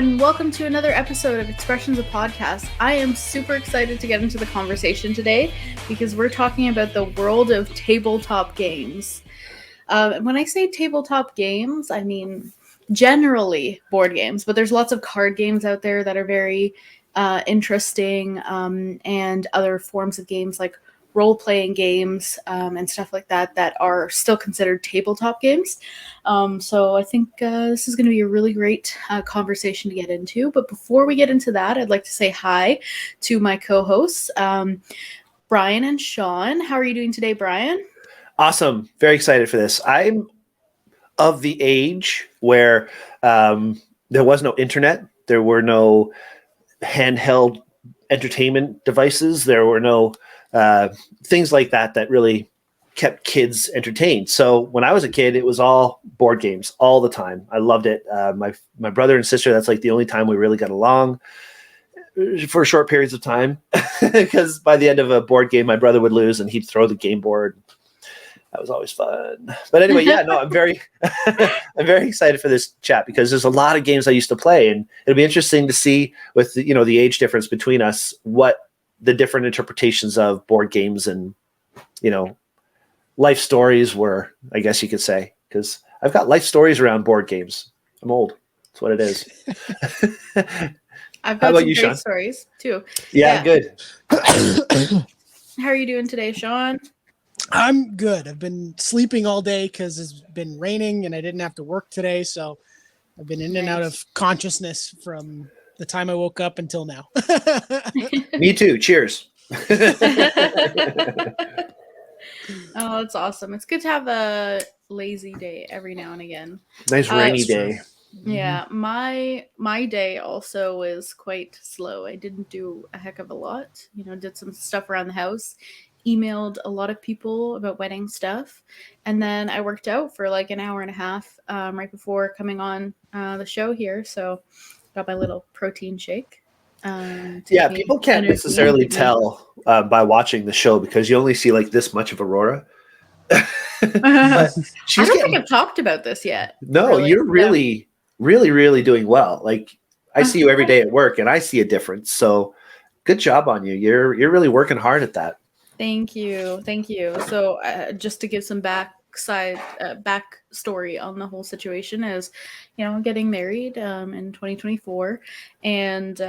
and welcome to another episode of Expressions of Podcast. I am super excited to get into the conversation today because we're talking about the world of tabletop games. When I say tabletop games, I mean generally board games, but there's lots of card games out there that are very interesting, and other forms of games like role-playing games and stuff like that that are still considered tabletop games. So I think this is going to be a really great conversation to get into. But before we get into that, I'd like to say hi to my co-hosts, Bryan and Shawn. How are you doing today, Bryan? Awesome. Very excited for this. I'm of the age where there was no internet. There were no handheld entertainment devices. There were no things like that that really kept kids entertained. So when I was a kid, it was all board games all the time. I loved it. My brother and sister, that's like the only time we really got along for short periods of time, because by the end of a board game, my brother would lose and he'd throw the game board. That was always fun. But anyway, I'm very excited for this chat because there's a lot of games I used to play, and it'll be interesting to see with the age difference between us what the different interpretations of board games and life stories were, I guess you could say, because I've got life stories around board games. I'm old. That's what it is. I've got some great stories too. Yeah, good. How are you doing today, Shawn? I'm good. I've been sleeping all day because it's been raining and I didn't have to work today. So I've been in and out of consciousness from the time I woke up until now. Me too. Cheers. Oh, that's awesome. It's good to have a lazy day every now and again. Nice rainy day. Yeah, my day also was quite slow. I didn't do a heck of a lot. Did some stuff around the house, emailed a lot of people about wedding stuff, and then I worked out for like an hour and a half right before coming on the show here. So got my little protein shake. People can't necessarily tell by watching the show because you only see like this much of Aurora. I don't think I've talked about this yet. No, you're really doing well. Like I see you every day at work and I see a difference. So good job on you. You're really working hard at that. Thank you. So just to give some backstory on the whole situation is, I'm getting married in 2024, and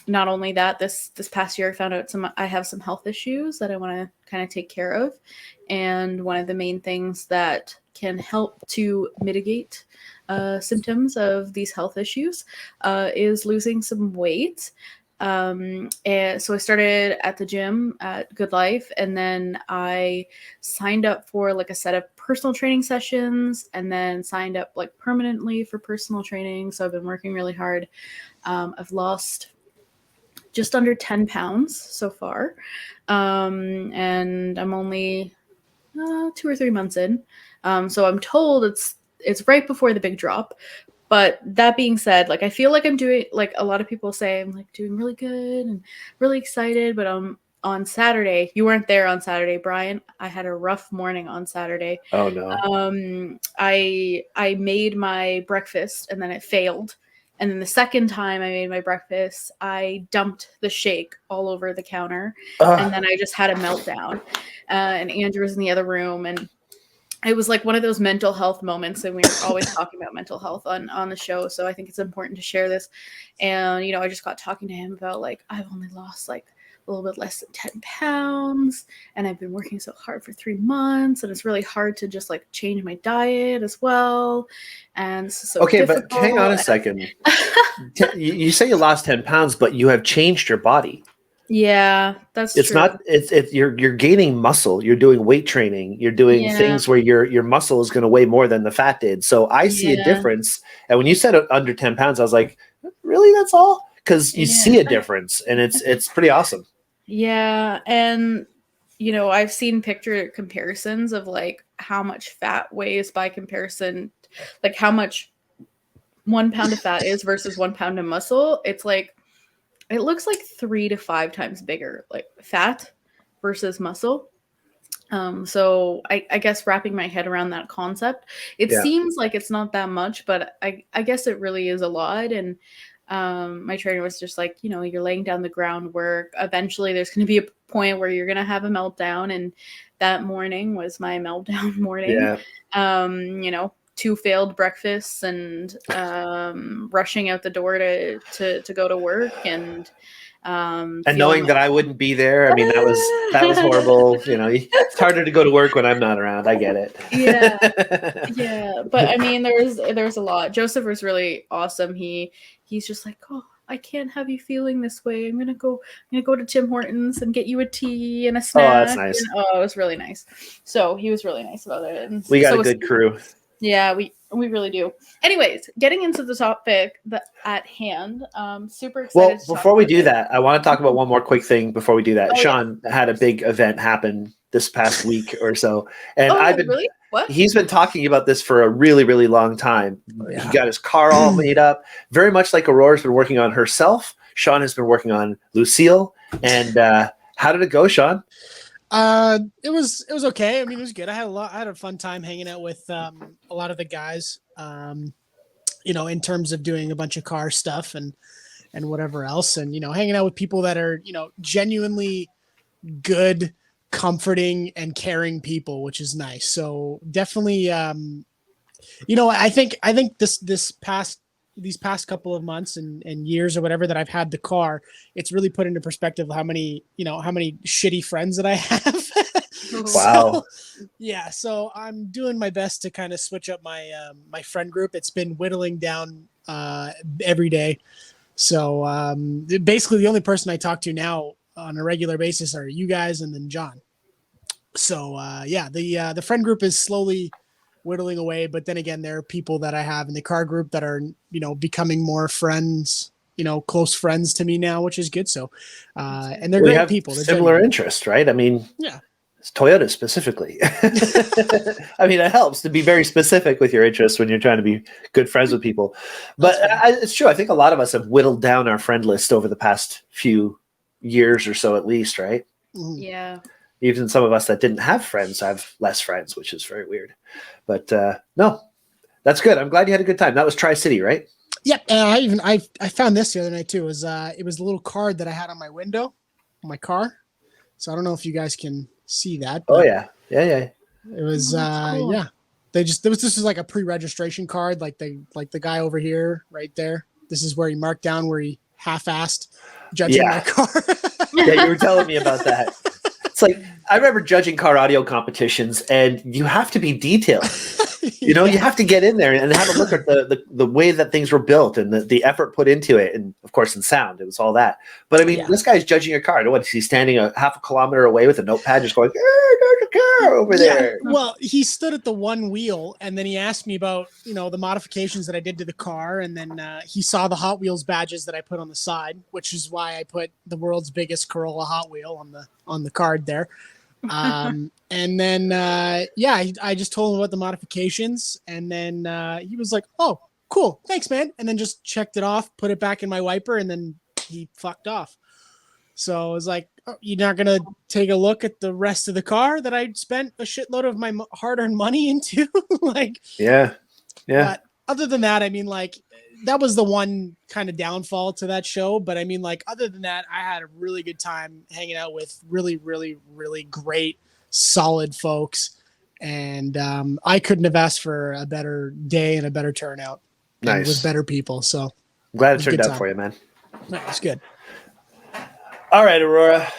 not only that, this past year I found out I have some health issues that I want to kind of take care of, and one of the main things that can help to mitigate symptoms of these health issues is losing some weight. And so I started at the gym at Good Life, and then I signed up for like a set of personal training sessions, and then signed up like permanently for personal training. So I've been working really hard. I've lost just under 10 pounds so far. And I'm only 2 or 3 months in. So I'm told it's right before the big drop. But that being said, like I feel like I'm doing, like a lot of people say, I'm like doing really good and really excited. But on Saturday, you weren't there on Saturday, Bryan. I had a rough morning on Saturday. Oh no. I made my breakfast and then it failed. And then the second time I made my breakfast, I dumped the shake all over the counter. And then I just had a meltdown. And Andrew was in the other room, and it was like one of those mental health moments, and we're always talking about mental health on the show. So I think it's important to share this. And, I just got talking to him about like, I've only lost like a little bit less than 10 pounds, and I've been working so hard for 3 months, and it's really hard to just like change my diet as well. And so okay, difficult. But hang on a second. You say you lost 10 pounds, but you have changed your body. Yeah, that's it's true. You're gaining muscle. You're doing weight training. You're doing things where your muscle is going to weigh more than the fat did. So I see a difference. And when you said under 10 pounds, I was like, really? That's all? Because you see a difference, and it's pretty awesome. Yeah, and I've seen picture comparisons of like how much fat weighs by comparison, like how much 1 pound of fat is versus 1 pound of muscle. It's like, it looks like 3 to 5 times bigger, like fat versus muscle. So I guess wrapping my head around that concept, it Yeah. seems like it's not that much, but I guess it really is a lot. And my trainer was just like, you're laying down the groundwork. Eventually, there's going to be a point where you're going to have a meltdown, and that morning was my meltdown morning. Yeah. 2 failed breakfasts and rushing out the door to go to work and knowing that I wouldn't be there, I mean, that was horrible. It's harder to go to work when I'm not around. I get it. Yeah, but I mean, there's a lot. Joseph was really awesome. He's just like, oh, I can't have you feeling this way. I'm gonna go to Tim Hortons and get you a tea and a snack. Oh, that's nice. And, it was really nice. So he was really nice about it. And we got a good crew. Yeah, we really do. Anyways, getting into the topic at hand, super excited. Well, before we do that, I want to talk about one more quick thing before we do that. Shawn had a big event happen this past week or so, and really? What? He's been talking about this for a really, really long time. Yeah. He got his car all made up, very much like Aurora's been working on herself. Shawn has been working on Lucille. And how did it go, Shawn? It was okay. I mean, it was good. I had a fun time hanging out with a lot of the guys. In terms of doing a bunch of car stuff and whatever else, and hanging out with people that are genuinely good, comforting, and caring people, which is nice. So definitely, I think these past couple of months and years or whatever that I've had the car, it's really put into perspective how many shitty friends that I have. Wow. So I'm doing my best to kind of switch up my my friend group. It's been whittling down every day. So basically the only person I talk to now on a regular basis are you guys and then John. So the friend group is slowly whittling away, but then again, there are people that I have in the car group that are becoming more friends, close friends to me now, which is good. So and they're great people. They're similar interests, right? I mean, yeah. Toyota specifically. I mean, it helps to be very specific with your interests when you're trying to be good friends with people. But it's true. I think a lot of us have whittled down our friend list over the past few years or so, at least, right? Yeah. Even some of us that didn't have friends have less friends, which is very weird. But no, that's good. I'm glad you had a good time. That was Tri-City, right? Yep. And I found this the other night too. It was a little card that I had on my window, on my car. So I don't know if you guys can see that. Oh yeah. It was cool. yeah. This was like a pre-registration card, like the guy over here right there. This is where he marked down where he half-assed judging my car. Yeah, you were telling me about that. It's like I remember judging car audio competitions, and you have to be detailed. You have to get in there and have a look at the way that things were built and the effort put into it, and of course in sound, it was all that. But I mean, this guy's judging a car. What is he standing a half a kilometer away with a notepad, just going, "There's a car over there." Well, he stood at the one wheel, and then he asked me about the modifications that I did to the car, and then he saw the Hot Wheels badges that I put on the side, which is why I put the world's biggest Corolla Hot Wheel on the card there. And then I just told him about the modifications, and then he was like, "Oh, cool, thanks, man," and then just checked it off, put it back in my wiper, and then he fucked off. So I was like, "Oh, you're not gonna take a look at the rest of the car that I spent a shitload of my hard-earned money into?" Yeah. But other than that, I mean, that was the one kind of downfall to that show. But I mean, other than that, I had a really good time hanging out with really, really, really great, solid folks. And I couldn't have asked for a better day and a better turnout. Nice. With better people. So I'm glad it turned out for you, man. That's good. All right, Aurora.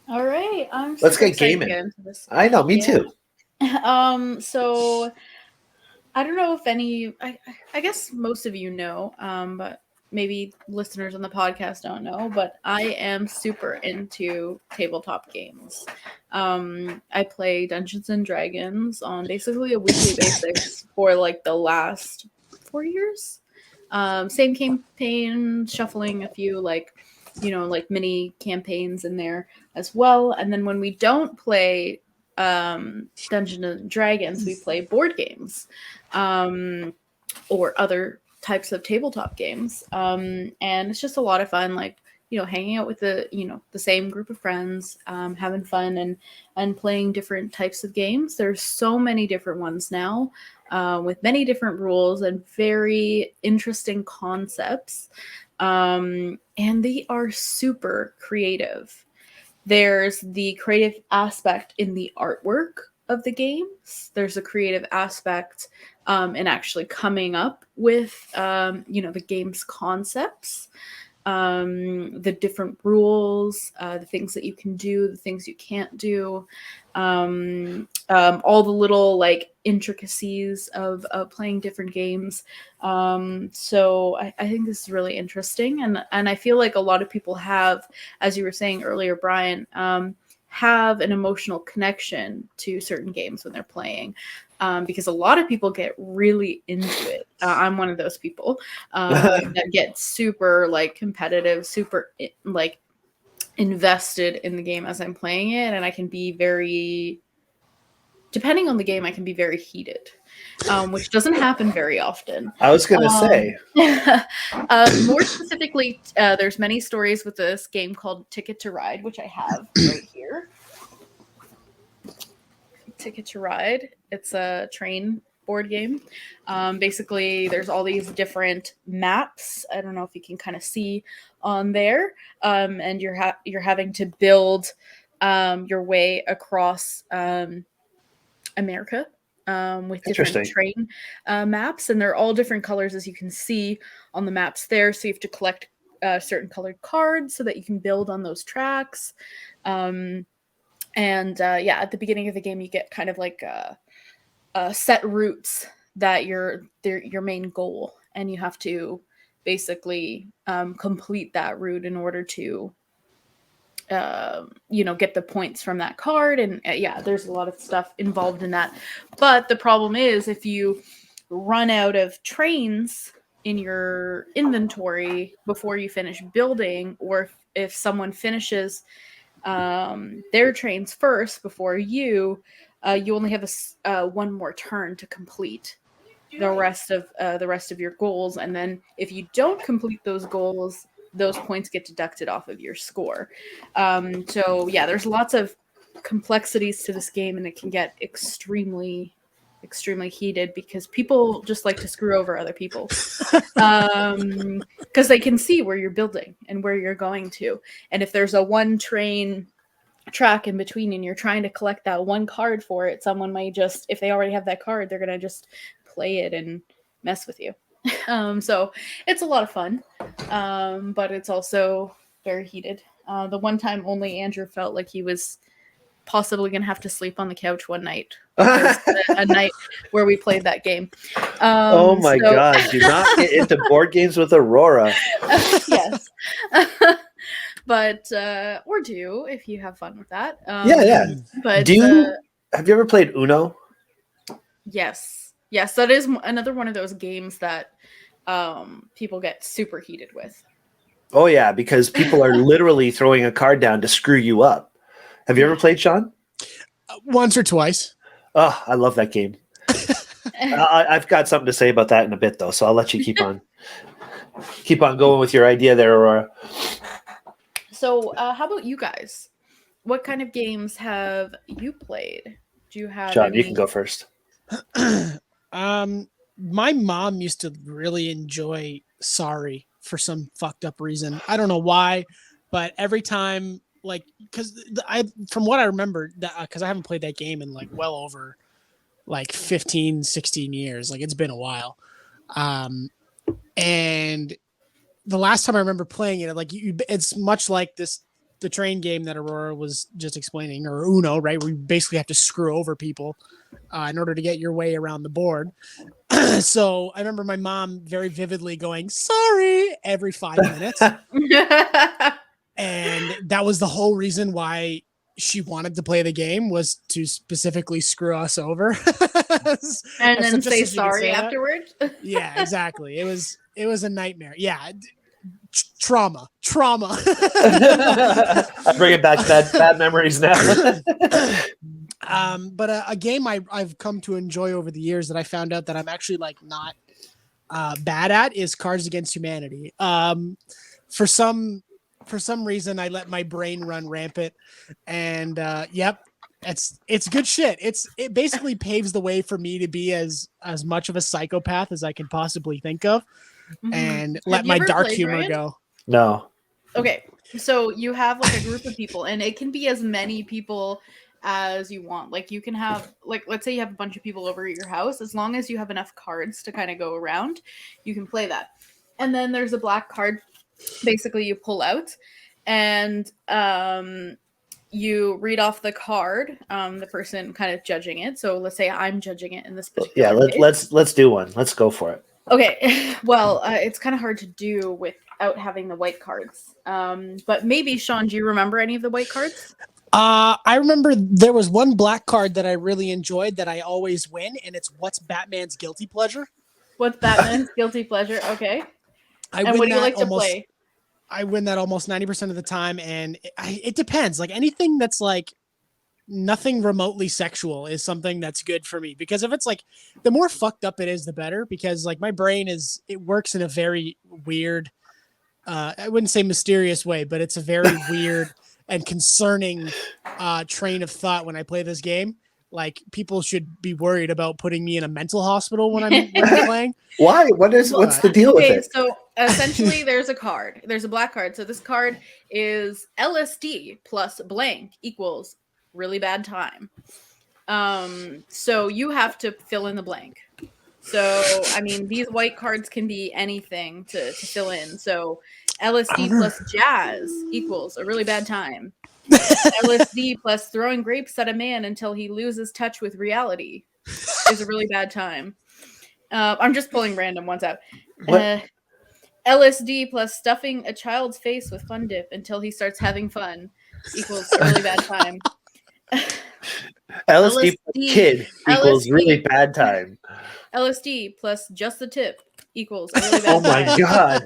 All right. Let's get gaming. I know, me too. So I don't know if I guess most of you know, but maybe listeners on the podcast don't know, but I am super into tabletop games. I play Dungeons and Dragons on basically a weekly basis for the last 4 years. Same campaign, shuffling a few mini campaigns in there as well. And then when we don't play Dungeons and Dragons, we play board games or other types of tabletop games, and it's just a lot of fun, hanging out with the same group of friends, having fun and playing different types of games. There's so many different ones now, with many different rules and very interesting concepts. And they are super creative. There's the creative aspect in the artwork of the games. There's a creative aspect in actually coming up with, the game's concepts, the different rules, the things that you can do, the things you can't do, all the little like intricacies of playing different games. So I think this is really interesting, and I feel like a lot of people have, as you were saying earlier, Bryan, have an emotional connection to certain games when they're playing, because a lot of people get really into it. I'm one of those people that get super like competitive, super like invested in the game as I'm playing it, and I can be very, depending on the game, I can be very heated, which doesn't happen very often. I was going to say. More specifically, there's many stories with this game called Ticket to Ride, which I have right here. Ticket to Ride. It's a train board game. Basically, there's all these different maps. I don't know if you can kind of see on there, and you're having to build your way across America with different train maps, and they're all different colors, as you can see on the maps there. So you have to collect certain colored cards so that you can build on those tracks. At the beginning of the game, you get kind of like set routes that your main goal, and you have to basically complete that route in order to get the points from that card. And there's a lot of stuff involved in that. But the problem is, if you run out of trains in your inventory before you finish building, or if someone finishes their trains first before you only have one more turn to complete the rest of your goals. And then if you don't complete those goals, those points get deducted off of your score. There's lots of complexities to this game, and it can get extremely heated because people just like to screw over other people, because they can see where you're building and where you're going to. And if there's a one train track in between and you're trying to collect that one card for it, someone might just, if they already have that card, they're going to just play it and mess with you. So it's a lot of fun, but it's also very heated. The one time only Andrew felt like he was possibly going to have to sleep on the couch one night. A night where we played that game. Oh my God. Do not get into board games with Aurora. Yes. But, or do, if you have fun with that. Yeah. But have you ever played Uno? Yes, that is another one of those games that people get super heated with. Oh yeah, because people are literally throwing a card down to screw you up. Have you ever played, Shawn? Once or twice. Oh, I love that game. I've got something to say about that in a bit, though, so I'll let you keep on going with your idea there, Aurora. So, how about you guys? What kind of games have you played? Do you have Shawn, you can go first. My mom used to really enjoy Sorry for some fucked up reason. I don't know why, but every time, like, from what I remember, because I haven't played that game in like well over like 15, 16 years. Like, it's been a while. And the last time I remember playing it, like, it's much like the train game that Aurora was just explaining, or Uno, right? Where you basically have to screw over people in order to get your way around the board. So I remember my mom very vividly going, "Sorry," every 5 minutes. And that was the whole reason why she wanted to play the game, was to specifically screw us over. And then say sorry afterwards. Yeah, exactly. It was a nightmare. Yeah. Trauma. I'm bringing back bad memories now. But a game I've come to enjoy over the years that I found out that I'm actually like not bad at is Cards Against Humanity. For some for some reason I let my brain run rampant, and yep, it's good shit. It basically paves the way for me to be as much of a psychopath as I can possibly think of, and let my dark humor Bryan? go. No. Okay, so you have like a group of people, and it can be as many people as you want. Like you can have, like, let's say you have a bunch of people over at your house. As long as you have enough cards to kind of go around, you can play that. And then there's a black card, basically you pull out, and you read off the card. The person kind of judging it. So let's say I'm judging it in this particular case. Let's do one. Let's go for it. Okay, well, it's kind of hard to do without having the white cards. But maybe, Shawn, do you remember any of the white cards? I remember there was one black card that I really enjoyed that I always win, and it's what's Batman's guilty pleasure? What's Batman's guilty pleasure? Okay. And what do you like to play? I win that almost 90% of the time, and it depends. Like anything that's like nothing remotely sexual is something that's good for me, because if it's like the more fucked up it is, the better, because like my brain it works in a very weird, I wouldn't say mysterious way, but it's a very weird and concerning train of thought when I play this game. Like people should be worried about putting me in a mental hospital when I'm playing. Why? What's the deal with it? So essentially there's a black card. So this card is LSD plus blank equals really bad time. So you have to fill in the blank. So I mean, these white cards can be anything to fill in. So LSD plus jazz equals a really bad time. LSD plus throwing grapes at a man until he loses touch with reality is a really bad time. I'm just pulling random ones out. LSD plus stuffing a child's face with Fun Dip until he starts having fun equals a really bad time. LSD kid equals really bad time. LSD plus just the tip equals a really bad time. Oh my god.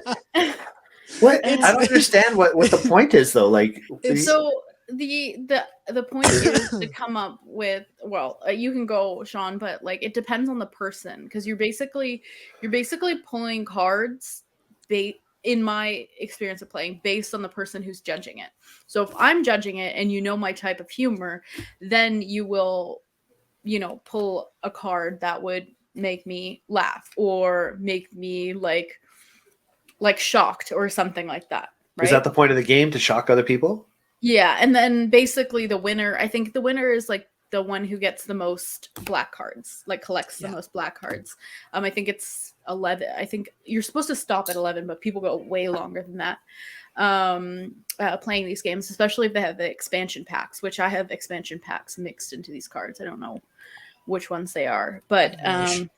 What? I don't understand what the point is though. Like, so the point is to come up with, well, you can go, Shawn, but like it depends on the person, because you're basically pulling cards in my experience of playing based on the person who's judging it. So if I'm judging it and you know my type of humor, then you will, pull a card that would make me laugh or make me like shocked or something like that. Right? Is that the point of the game, to shock other people? Yeah, and then basically I think the winner is like the one who gets the most black cards, like collects the most black cards. I think it's 11. I think you're supposed to stop at 11, but people go way longer than that playing these games, especially if they have the expansion packs, which I have expansion packs mixed into these cards. I don't know which ones they are, but it's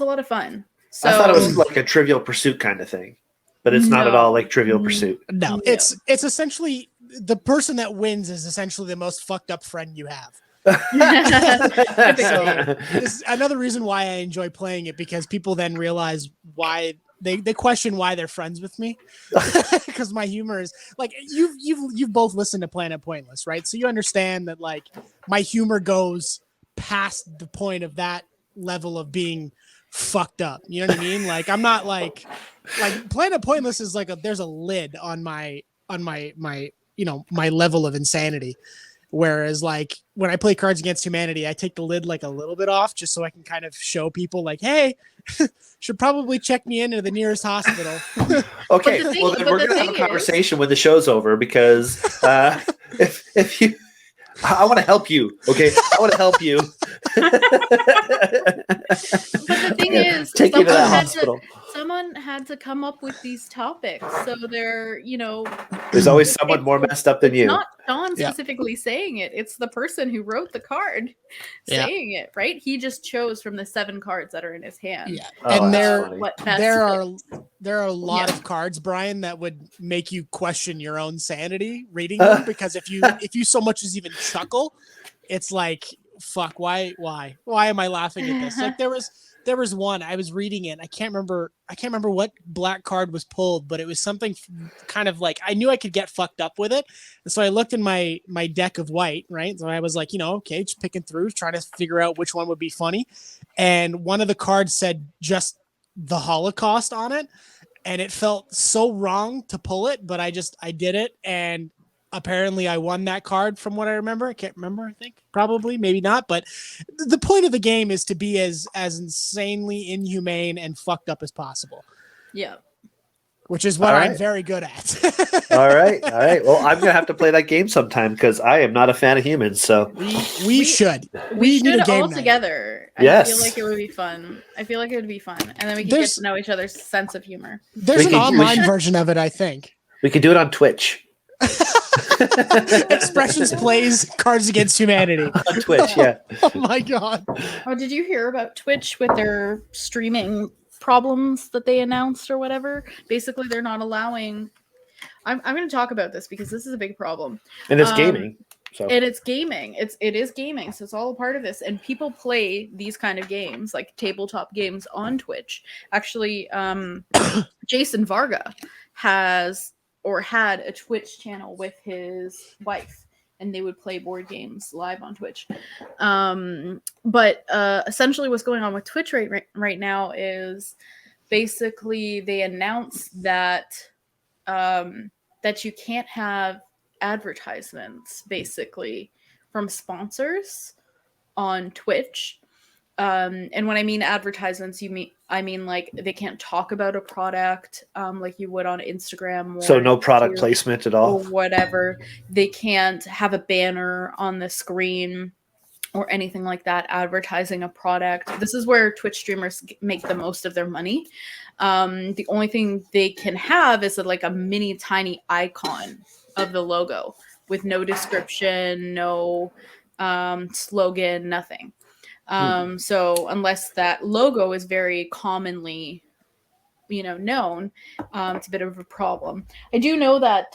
a lot of fun. So, I thought it was like a Trivial Pursuit kind of thing, but it's not at all like Trivial Pursuit. No, it's essentially the person that wins is essentially the most fucked up friend you have. So this is another reason why I enjoy playing it, because people then realize why they question why they're friends with me, because my humor is like, you've both listened to Planet Pointless, right? So you understand that like my humor goes past the point of that level of being fucked up. You know what I mean? Like I'm not like Planet Pointless is like there's a lid on my my level of insanity. Whereas like when I play Cards Against Humanity, I take the lid like a little bit off just so I can kind of show people like, hey, should probably check me into the nearest hospital. Okay, well then we're gonna have a conversation when the show's over, because if you, I want to help you. Okay, I want to help you. But the thing is, take you to the hospital. Someone had to come up with these topics, so they're there's always someone more messed up than you. Not Shawn specifically saying it; it's the person who wrote the card saying it. Right? He just chose from the 7 cards that are in his hand. Yeah, and there are a lot of cards, Bryan, that would make you question your own sanity reading them, because if you so much as even chuckle, it's like, fuck, why am I laughing at this? Like there was one, I was reading it, I can't remember what black card was pulled, but it was something kind of like, I knew I could get fucked up with it, and so I looked in my deck of white, right? So I was like, okay, just picking through, trying to figure out which one would be funny, and one of the cards said just the Holocaust on it, and it felt so wrong to pull it, but I did it, and apparently I won that card from what I remember. I can't remember. I think probably, maybe not. But the point of the game is to be as insanely inhumane and fucked up as possible. Yeah. Which is what All I'm right. very good at. All right. Well, I'm gonna have to play that game sometime because I am not a fan of humans. So we should. We need a should game all night. together. Yes. I feel like it would be fun. And then we can get to know each other's sense of humor. There's an online version of it, I think. We could do it on Twitch. Expressions plays Cards Against Humanity on Twitch. Yeah. Oh my god. Oh, did you hear about Twitch with their streaming problems that they announced or whatever? Basically, they're not allowing. I'm going to talk about this because this is a big problem. And it's gaming. So. And it's gaming. It is gaming, so it's all a part of this. And people play these kind of games, like tabletop games, on Twitch. Actually, Jason Varga had a Twitch channel with his wife, and they would play board games live on Twitch. But essentially what's going on with Twitch right now is basically they announced that that you can't have advertisements basically from sponsors on Twitch. And when I mean advertisements, I mean like they can't talk about a product like you would on Instagram. So no product placement at all? Or whatever. They can't have a banner on the screen or anything like that advertising a product. This is where Twitch streamers make the most of their money. The only thing they can have is like a mini tiny icon of the logo with no description, no slogan, nothing. So unless that logo is very commonly, known, it's a bit of a problem. I do know that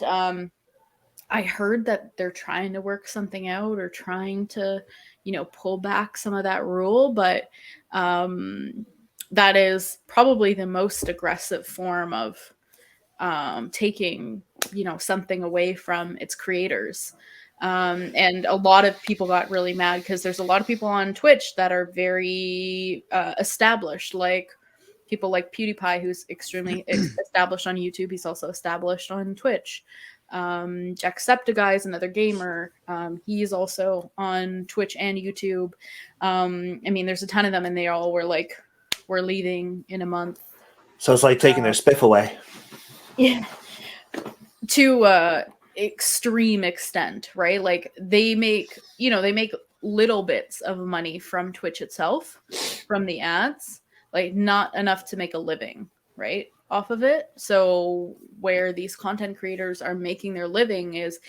I heard that they're trying to work something out or trying to, pull back some of that rule, but that is probably the most aggressive form of taking, something away from its creators. And a lot of people got really mad because there's a lot of people on Twitch that are very established, like people like PewDiePie, who's extremely established on YouTube. He's also established on Twitch. Jacksepticeye is another gamer. He's also on Twitch and YouTube. I mean, there's a ton of them, and they all were like, we're leaving in a month. So it's like taking their spiff away. Yeah. To extreme extent, right? Like they make little bits of money from Twitch itself, from the ads, like not enough to make a living, right, off of it. So where these content creators are making their living is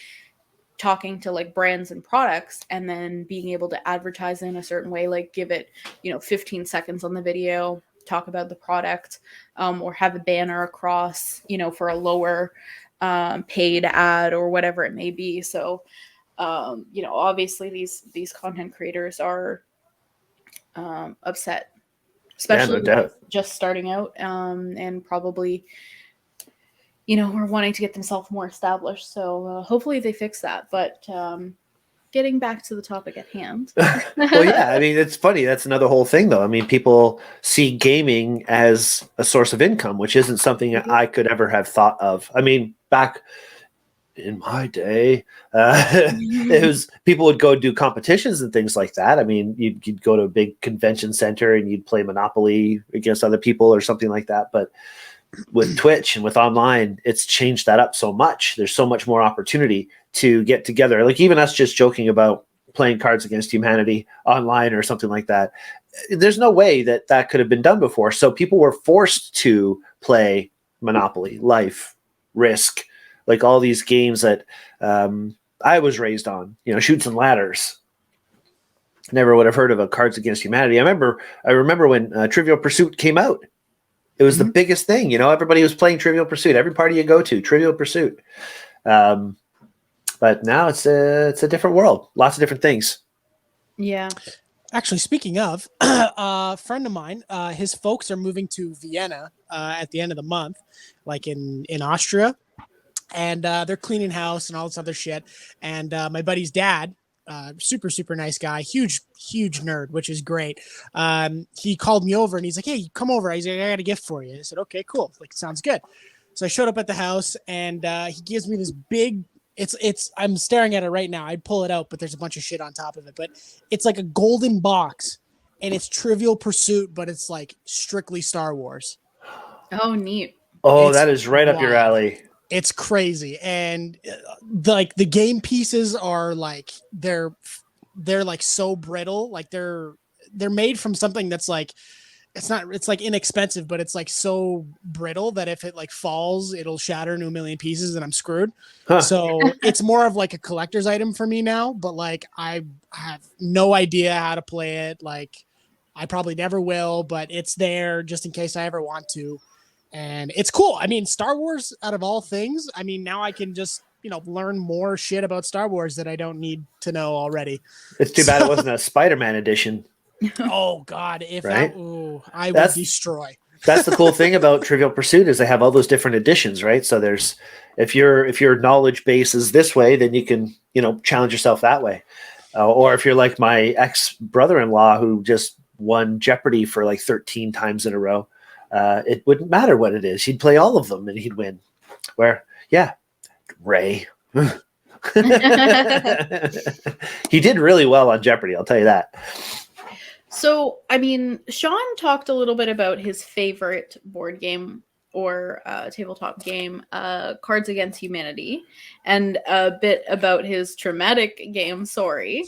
talking to like brands and products and then being able to advertise in a certain way, like give it 15 seconds on the video, talk about the product, or have a banner across for a lower paid ad or whatever it may be. So obviously these content creators are upset, especially just starting out, and probably are wanting to get themselves more established. So hopefully they fix that. But getting back to the topic at hand. Well, yeah, I mean, it's funny. That's another whole thing, though. I mean, people see gaming as a source of income, which isn't something I could ever have thought of. I mean, back in my day, it was people would go do competitions and things like that. I mean, you'd go to a big convention center and you'd play Monopoly against other people or something like that. But with Twitch and with online, it's changed that up so much. There's so much more opportunity to get together. Like even us just joking about playing Cards Against Humanity online or something like that. There's no way that could have been done before. So people were forced to play Monopoly, Life, Risk, like all these games that I was raised on, Chutes and Ladders. Never would have heard of a Cards Against Humanity. I remember when Trivial Pursuit came out. It was the biggest thing, everybody was playing Trivial Pursuit. Every party you go to, Trivial Pursuit. But now it's a different world. Lots of different things. Yeah. Actually, speaking of, a friend of mine, his folks are moving to Vienna at the end of the month, like in Austria. And they're cleaning house and all this other shit. And my buddy's dad super, super nice guy, huge nerd, which is great. He called me over and he's like, "Hey, come over. He's like, I got a gift for you." I said, "Okay, cool. Like, sounds good." So I showed up at the house and he gives me this big, I'm staring at it right now. I'd pull it out, but there's a bunch of shit on top of it, but it's like a golden box and it's Trivial Pursuit, but it's like strictly Star Wars. Oh, neat. Oh, that is right up your alley. It's crazy. And like the game pieces are like, they're like so brittle. Like they're made from something that's like, it's like inexpensive, but it's like so brittle that if it like falls, it'll shatter into a million pieces and I'm screwed. Huh. So it's more of like a collector's item for me now, but like I have no idea how to play it. Like I probably never will, but it's there just in case I ever want to. And it's cool. I mean, Star Wars out of all things, I mean, now I can just, learn more shit about Star Wars that I don't need to know already. It's too bad it wasn't a Spider-Man edition. Oh God! If right? I would destroy. That's the cool thing about Trivial Pursuit is they have all those different editions, right? So there's if your knowledge base is this way, then you can challenge yourself that way, or if you're like my ex brother-in-law who just won Jeopardy for like 13 times in a row, it wouldn't matter what it is; he'd play all of them and he'd win. Where Ray. He did really well on Jeopardy, I'll tell you that. So, I mean, Shawn talked a little bit about his favorite board game or tabletop game, Cards Against Humanity, and a bit about his traumatic game, Sorry,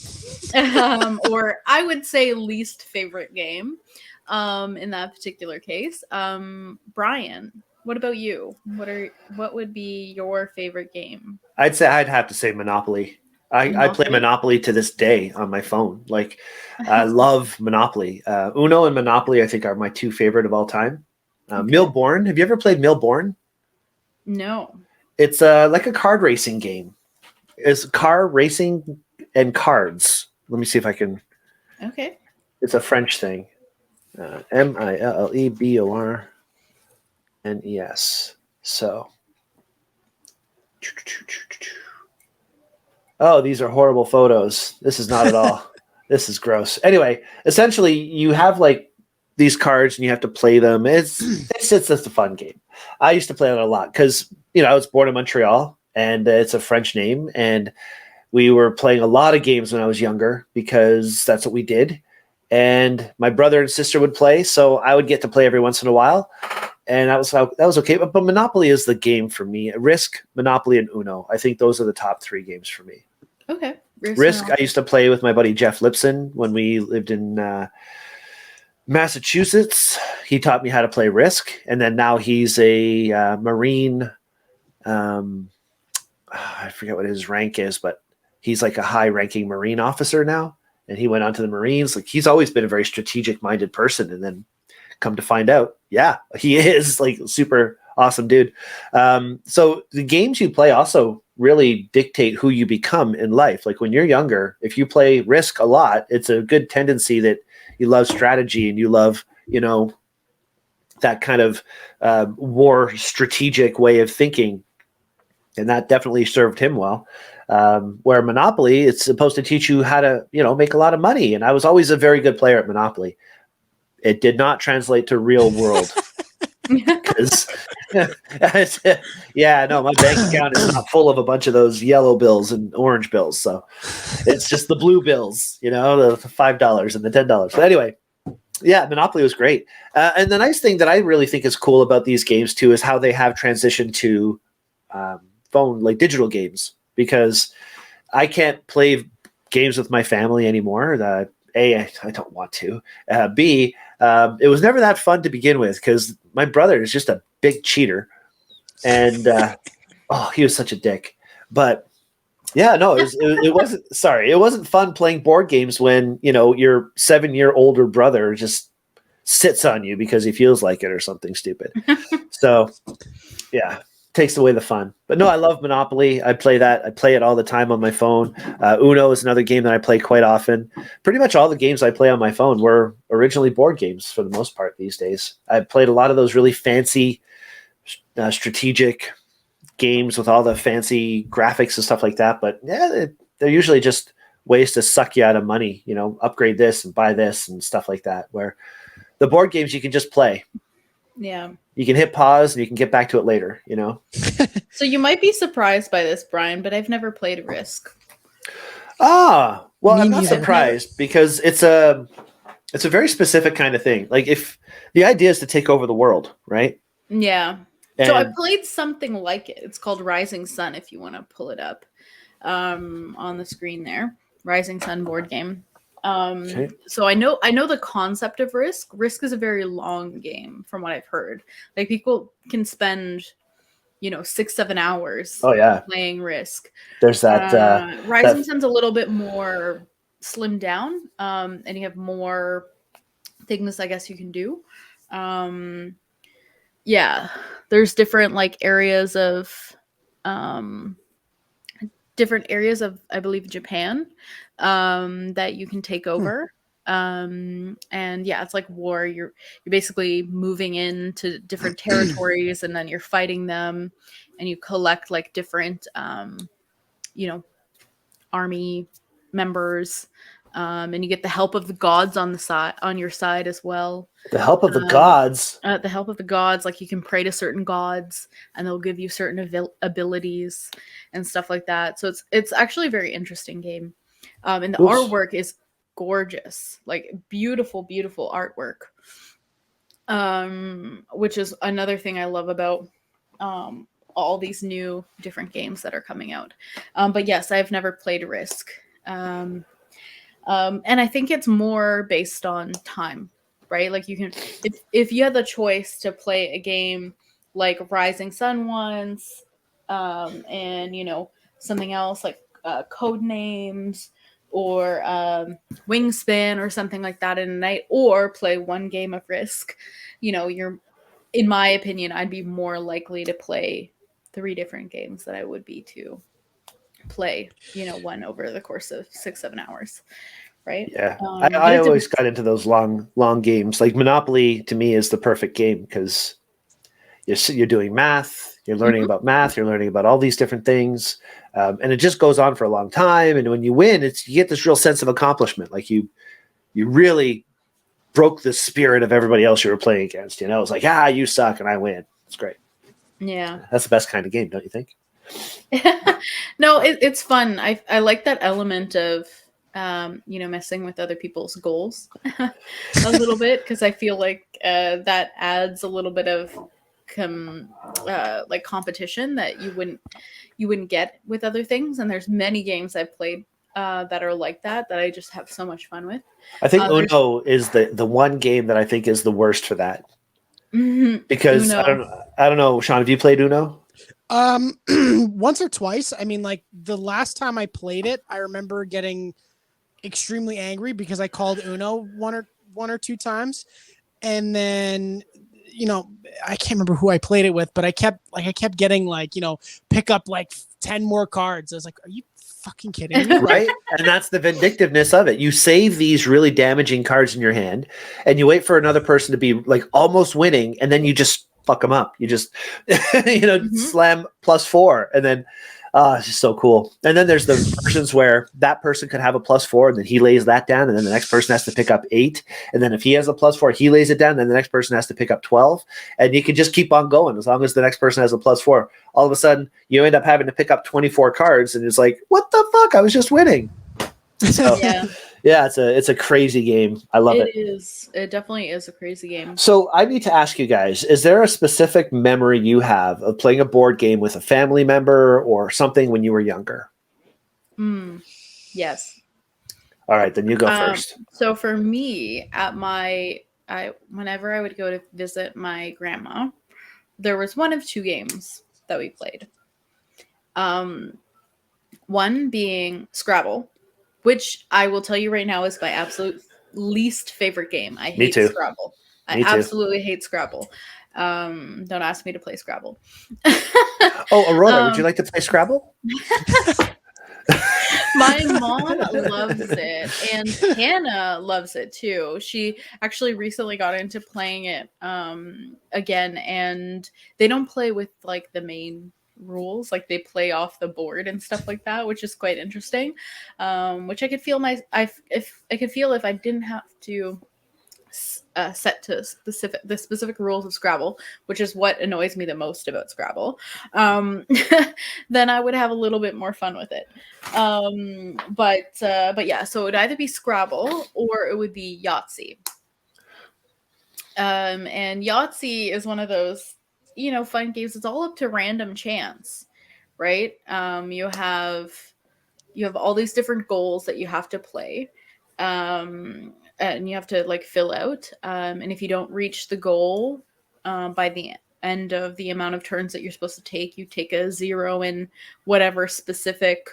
or I would say least favorite game in that particular case. Brian, what about you? What would be your favorite game? I'd have to say Monopoly. I play Monopoly to this day on my phone. Like, I love Monopoly. Uno and Monopoly, I think, are my two favorite of all time. Milborn. Have you ever played Milborn? No. It's like a card racing game. It's car racing and cards. Let me see if I can. Okay. It's a French thing. Millebornes. So. Oh, these are horrible photos. This is not at all. This is gross. Anyway, essentially, you have like these cards and you have to play them. It's just a fun game. I used to play it a lot because I was born in Montreal and it's a French name, and we were playing a lot of games when I was younger because that's what we did. And my brother and sister would play, so I would get to play every once in a while. And that was okay. But Monopoly is the game for me. Risk, Monopoly, and Uno. I think those are the top three games for me. Okay. Risk I used to play with my buddy Jeff Lipson when we lived in Massachusetts. He taught me how to play Risk. And then now he's a Marine. I forget what his rank is, but he's like a high-ranking Marine officer now. And he went on to the Marines. Like, he's always been a very strategic-minded person. And then come to find out, he is like super awesome dude. So the games you play also really dictate who you become in life. Like when you're younger, if you play Risk a lot, it's a good tendency that you love strategy and you love, that kind of war strategic way of thinking. And that definitely served him well. Where Monopoly, it's supposed to teach you how to, make a lot of money. And I was always a very good player at Monopoly. It did not translate to real world. Because, my bank account is not full of a bunch of those yellow bills and orange bills. So it's just the blue bills, the $5 and the $10. But anyway, Monopoly was great. And the nice thing that I really think is cool about these games too is how they have transitioned to phone, like digital games, because I can't play games with my family anymore. A, I don't want to. B, it was never that fun to begin with because my brother is just a big cheater. And, he was such a dick. But, it wasn't, sorry, it wasn't fun playing board games when, your 7-year older brother just sits on you because he feels like it or something stupid. So, takes away the fun. But no, I love Monopoly. I play that. I play it all the time on my phone. Uno is another game that I play quite often. Pretty much all the games I play on my phone were originally board games for the most part these days. I played a lot of those really fancy strategic games with all the fancy graphics and stuff like that. But they're usually just ways to suck you out of money, upgrade this and buy this and stuff like that, where the board games you can just play. Yeah. You can hit pause and you can get back to it later, So you might be surprised by this, Bryan, but I've never played Risk. Well, Me I'm not neither. surprised because it's a very specific kind of thing. Like if the idea is to take over the world, right? Yeah. So I And played something like it. It's called Rising Sun, if you want to pull it up on the screen there. Rising Sun board game. okay. So I know the concept of Risk. Risk is a very long game, from what I've heard. Like people can spend, 6-7 hours Oh yeah, playing Risk. there's that. Rising Sun's a little bit more slimmed down, and you have more things, I guess, you can do. Yeah, there's different areas of I believe Japan that you can take over. And yeah, it's like war. You're basically moving into different territories and then you're fighting them, and you collect different army members, and you get the help of the gods on your side as well. The help of the gods. The help of the gods, you can pray to certain gods and they'll give you certain abilities and stuff like that. So it's actually a very interesting game. And the artwork is gorgeous, beautiful, beautiful artwork. Which is another thing I love about all these new different games that are coming out. But yes, I've never played Risk. And I think it's more based on time, right? You can, if you had the choice to play a game like Rising Sun once, and something else like Code Names or Wingspan or something like that in a night, or play one game of Risk, you're, in my opinion, I'd be more likely to play 3 different games than I would be to play, one over the course of 6-7 hours. Right. Yeah. I always got into those long games. Like Monopoly to me is the perfect game because you're doing math, you're learning about math, you're learning about all these different things. And it just goes on for a long time. And when you win, you get this real sense of accomplishment. Like you really broke the spirit of everybody else you were playing against. It's like, you suck and I win. It's great. Yeah. That's the best kind of game, don't you think? No, it's fun. I like that element of, messing with other people's goals a little bit, because I feel like that adds a little bit of competition that you wouldn't get with other things. And there's many games I've played that are like that I just have so much fun with. I think Uno is the one game that I think is the worst for that. Because Uno. I don't know, Shawn, have you played Uno? Once or twice. I mean, the last time I played it, I remember getting extremely angry because I called Uno one or two times, and then I can't remember who I played it with, but I kept getting pick up 10 more cards. I was like, are you fucking kidding me? Right? And that's the vindictiveness of it. You save these really damaging cards in your hand and you wait for another person to be almost winning, and then you just fuck them up. You just slam +4, and then it's just so cool. And then there's the versions where that person could have a +4 and then he lays that down, and then the next person has to pick up 8, and then if he has a +4 he lays it down, and then the next person has to pick up 12, and you can just keep on going as long as the next person has a +4. All of a sudden you end up having to pick up 24 cards, and it's like, what the fuck, I was just winning. So yeah, it's a crazy game. I love it. It definitely is a crazy game. So I need to ask you guys, is there a specific memory you have of playing a board game with a family member or something when you were younger? Yes. All right, then you go first. So for me, whenever I would go to visit my grandma, there was one of 2 games that we played. One being Scrabble, which I will tell you right now is my absolute least favorite game. I hate Scrabble. I absolutely hate Scrabble. Don't ask me to play Scrabble. Oh, Aurora, would you like to play Scrabble? My mom loves it, and Hannah loves it too. She actually recently got into playing it again, and they don't play with the main rules, like they play off the board and stuff like that, which is quite interesting. Which I could feel if I didn't have to set to the specific rules of Scrabble, which is what annoys me the most about Scrabble, then I would have a little bit more fun with it. But yeah, so it would either be Scrabble or it would be Yahtzee. And Yahtzee is one of those, fun games. It's all up to random chance, right? You have all these different goals that you have to play. And you have to like fill out. And if you don't reach the goal by the end of the amount of turns that you're supposed to take, you take a 0 in whatever specific,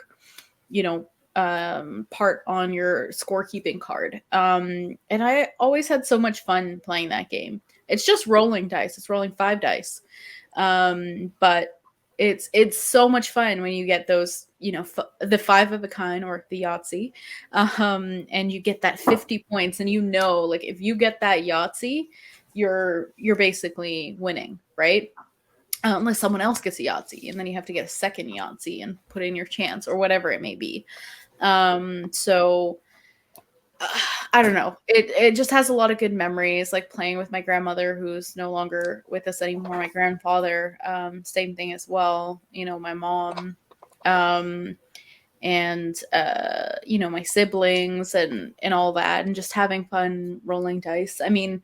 part on your scorekeeping card. And I always had so much fun playing that game. It's just rolling dice. It's rolling 5 dice. But it's so much fun when you get those, the 5 of a kind or the Yahtzee, and you get that 50 points, and like if you get that Yahtzee, you're basically winning, right? Unless someone else gets a Yahtzee, and then you have to get a second Yahtzee and put in your chance or whatever it may be. So I don't know. It just has a lot of good memories, like playing with my grandmother, who's no longer with us anymore. My grandfather, same thing as well. My mom, and my siblings and all that, and just having fun rolling dice. I mean,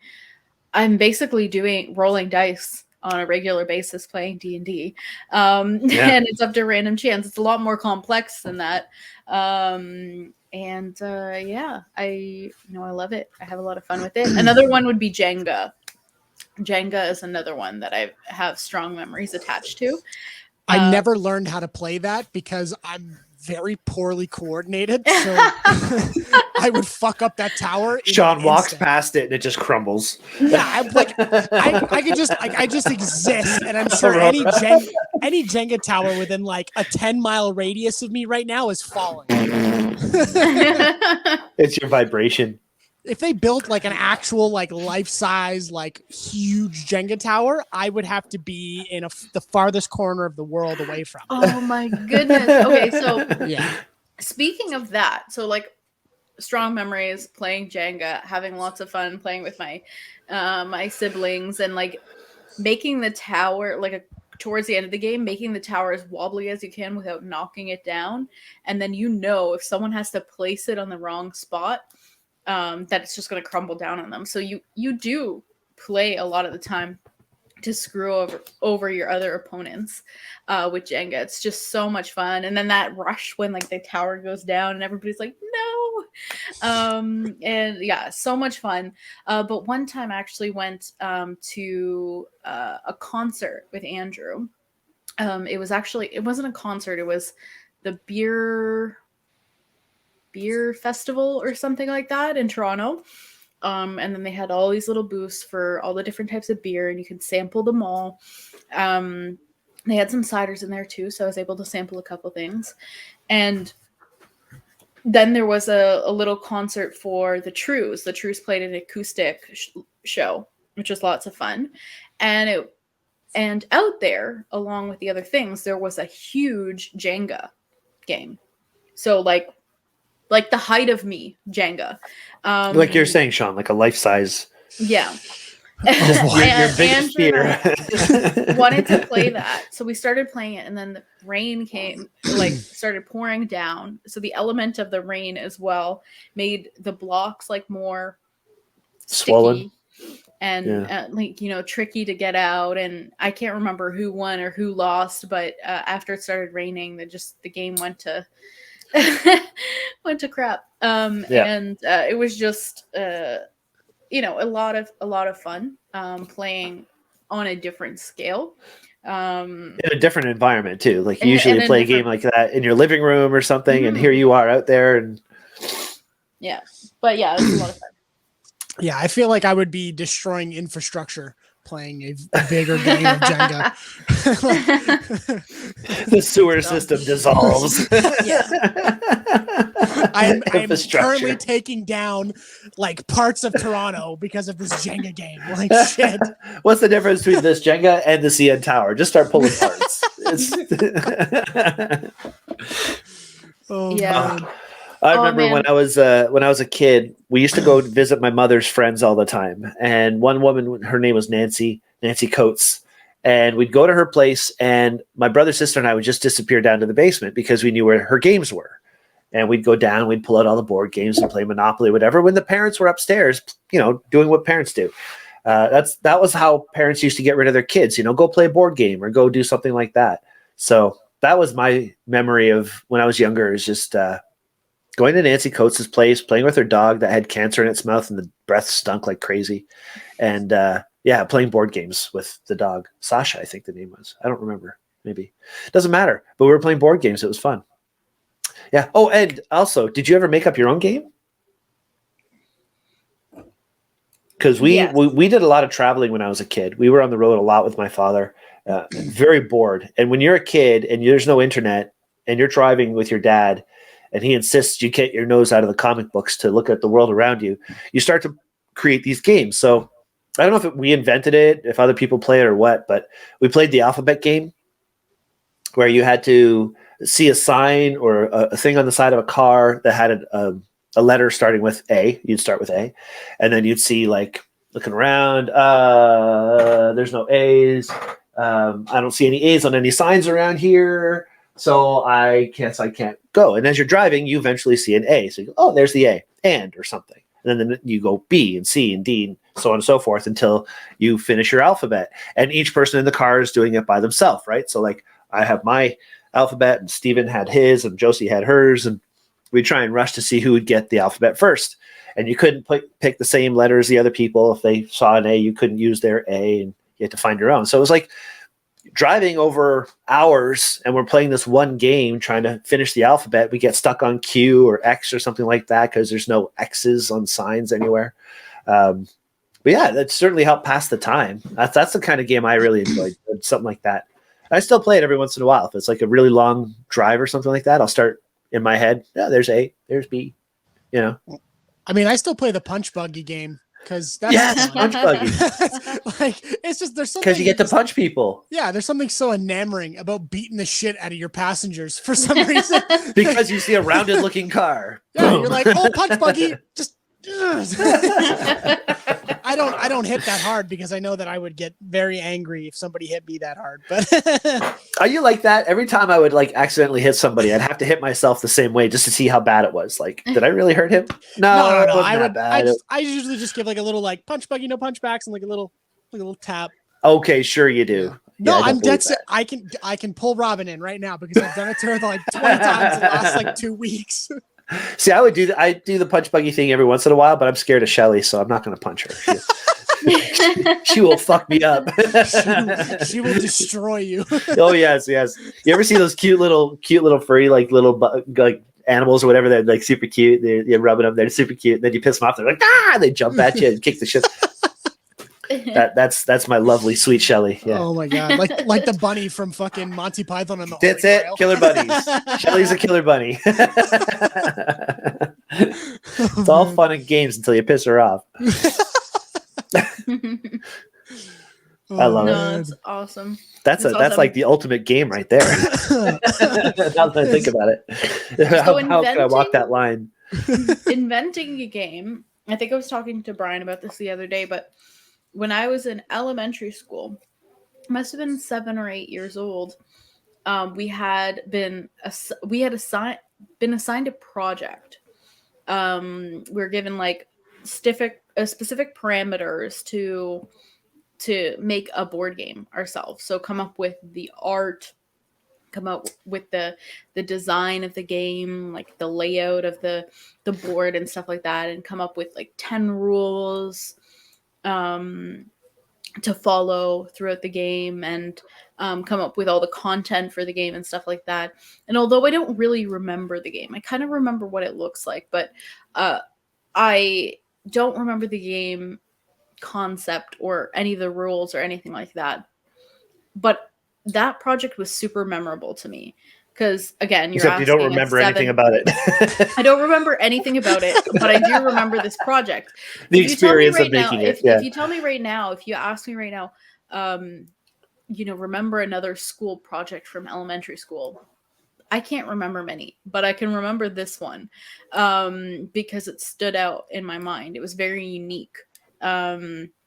I'm basically doing rolling dice on a regular basis playing D&D. And it's up to random chance. It's a lot more complex than that. Yeah, I love it. I have a lot of fun with it. Another one would be Jenga. Jenga is another one that I have strong memories attached to. I never learned how to play that because I'm very poorly coordinated. So I would fuck up that tower. Shawn walks past it and it just crumbles. Yeah, I'm like, I just exist, and I'm sure any Jenga tower within like a 10-mile radius of me right now is falling. It's your vibration. If they built like an actual like life-size like huge Jenga tower, I would have to be in the farthest corner of the world away from it. Oh my goodness. Okay, so yeah. Speaking of that, so like strong memories playing Jenga, having lots of fun playing with my my siblings, and like making the tower towards the end of the game, making the tower as wobbly as you can without knocking it down. And then if someone has to place it on the wrong spot, that it's just going to crumble down on them. So you do play a lot of the time to screw over your other opponents with Jenga. It's just so much fun. And then that rush when like the tower goes down and everybody's like, no. And yeah, so much fun. But one time I actually went to a concert with Andrew. It wasn't a concert. It was the beer festival or something like that in Toronto. And then they had all these little booths for all the different types of beer, and you could sample them all. They had some ciders in there too, so I was able to sample a couple things. And then there was a little concert for the Trues. The Trues played an acoustic show, which was lots of fun. And out there, along with the other things, there was a huge Jenga game. So like the height of me, Jenga. Like you're saying, Shawn, like a life-size. Yeah. Your biggest fear. Wanted to play that. So we started playing it, and then the rain started pouring down. So the element of the rain as well made the blocks like more swollen and tricky to get out. And I can't remember who won or who lost, but after it started raining, the game went to crap. And it was just a lot of fun playing on a different scale, in a different environment too. Like you usually play a game like that in your living room or something, mm-hmm. and here you are out there. And yeah, but yeah, it was a lot of fun. Yeah, I feel like I would be destroying infrastructure playing a bigger game of Jenga. The sewer system dissolves. Yeah. I'm currently taking down like parts of Toronto because of this Jenga game. Like shit. What's the difference between this Jenga and the CN Tower? Just start pulling parts. Oh, Yeah. man. I Oh, remember man. when I was a kid, we used to go visit my mother's friends all the time. And one woman, her name was Nancy Coates, and we'd go to her place. And my brother, sister, and I would just disappear down to the basement because we knew where her games were. And we'd go down, we'd pull out all the board games and play Monopoly, whatever. When the parents were upstairs, doing what parents do. That was how parents used to get rid of their kids. Go play a board game or go do something like that. So that was my memory of when I was younger. Is just going to Nancy Coates' place, playing with her dog that had cancer in its mouth and the breath stunk like crazy, and playing board games with the dog. Sasha, I think the name was. I don't remember. Maybe doesn't matter. But we were playing board games. It was fun. Yeah. Oh, and also, did you ever make up your own game? Because we did a lot of traveling when I was a kid. We were on the road a lot with my father. Very bored. And when you're a kid and there's no internet and you're driving with your dad and he insists you get your nose out of the comic books to look at the world around you, you start to create these games. So I don't know if we invented it, if other people play it or what, but we played the alphabet game where you had to see a sign or a thing on the side of a car that had a letter starting with A. You'd start with A, and then you'd see, like, looking around, there's no A's. I don't see any A's on any signs around here, so I can't go. And as you're driving, you eventually see an A. So you go, oh, there's the A, and or something. And then you go B and C and D and so on and so forth until you finish your alphabet. And each person in the car is doing it by themselves, right? So, like, I have my alphabet and Steven had his and Josie had hers, and we'd try and rush to see who would get the alphabet first. And you couldn't pick the same letter as the other people. If they saw an A, you couldn't use their A, and you had to find your own. So it was like driving over hours, and we're playing this one game trying to finish the alphabet. We get stuck on Q or X or something like that because there's no X's on signs anywhere. But yeah, that certainly helped pass the time. That's the kind of game I really enjoyed, something like that. I still play it every once in a while. If it's like a really long drive or something like that, I'll start in my head. Yeah, there's A, there's B. I mean, I still play the punch buggy game because that's punch buggy. like, it's just there's something Because you get to punch people. Yeah, there's something so enamoring about beating the shit out of your passengers for some reason. Because you see a rounded looking car. Yeah, you're like, oh, punch buggy, just. I don't hit that hard because I know that I would get very angry if somebody hit me that hard. But are you like that? Every time I would like accidentally hit somebody, I'd have to hit myself the same way just to see how bad it was. Like, did I really hurt him? No. I usually just give like a little like punch buggy, no punch backs, and like a little tap. Okay, sure you do. No, yeah, I'm dead set. I can pull Robin in right now because I've done it to her like 20 times in the last like 2 weeks. See, I do the punch buggy thing every once in a while, but I'm scared of Shelly, so I'm not going to punch her. She will fuck me up. She will destroy you. Oh yes. You ever see those cute little furry like animals or whatever? They're like super cute. You're rubbing them. They're super cute. Then you piss them off. They're like They jump at you and kick the shit. That's my lovely sweet Shelly. Yeah. Oh my god, like the bunny from fucking Monty Python and the That's Holy it. Grail. Killer bunnies. Shelly's a killer bunny. It's all fun and games until you piss her off. I love it. That's awesome. That's like the ultimate game right there. Now that I think about it, how can I walk that line? Inventing a game. I think I was talking to Bryan about this the other day, but when I was in elementary school, must have been 7 or 8 years old. We had been assigned a project. We were given like specific parameters to make a board game ourselves. So come up with the art, come up with the design of the game, like the layout of the board and stuff like that, and come up with like 10 rules to follow throughout the game, and come up with all the content for the game and stuff like that. And although I don't really remember the game, I kind of remember what it looks like, but I don't remember the game concept or any of the rules or anything like that. But that project was super memorable to me because, again, Except you don't remember anything about it. I don't remember anything about it, but I do remember this project. The experience of making it. If you tell me right now, if you ask me right now, remember another school project from elementary school. I can't remember many, but I can remember this one because it stood out in my mind. It was very unique.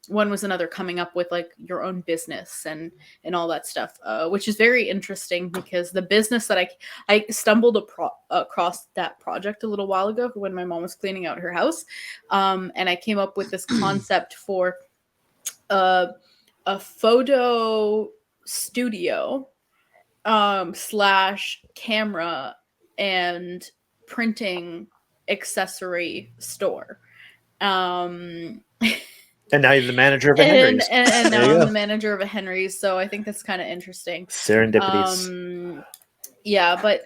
One was another coming up with like your own business and all that stuff, which is very interesting because the business that I stumbled across that project a little while ago when my mom was cleaning out her house, and I came up with this concept for a photo studio slash camera and printing accessory store. And now you're the manager of a Henry's. And now I'm the manager of a Henry's, so I think that's kind of interesting. Serendipities. Yeah, but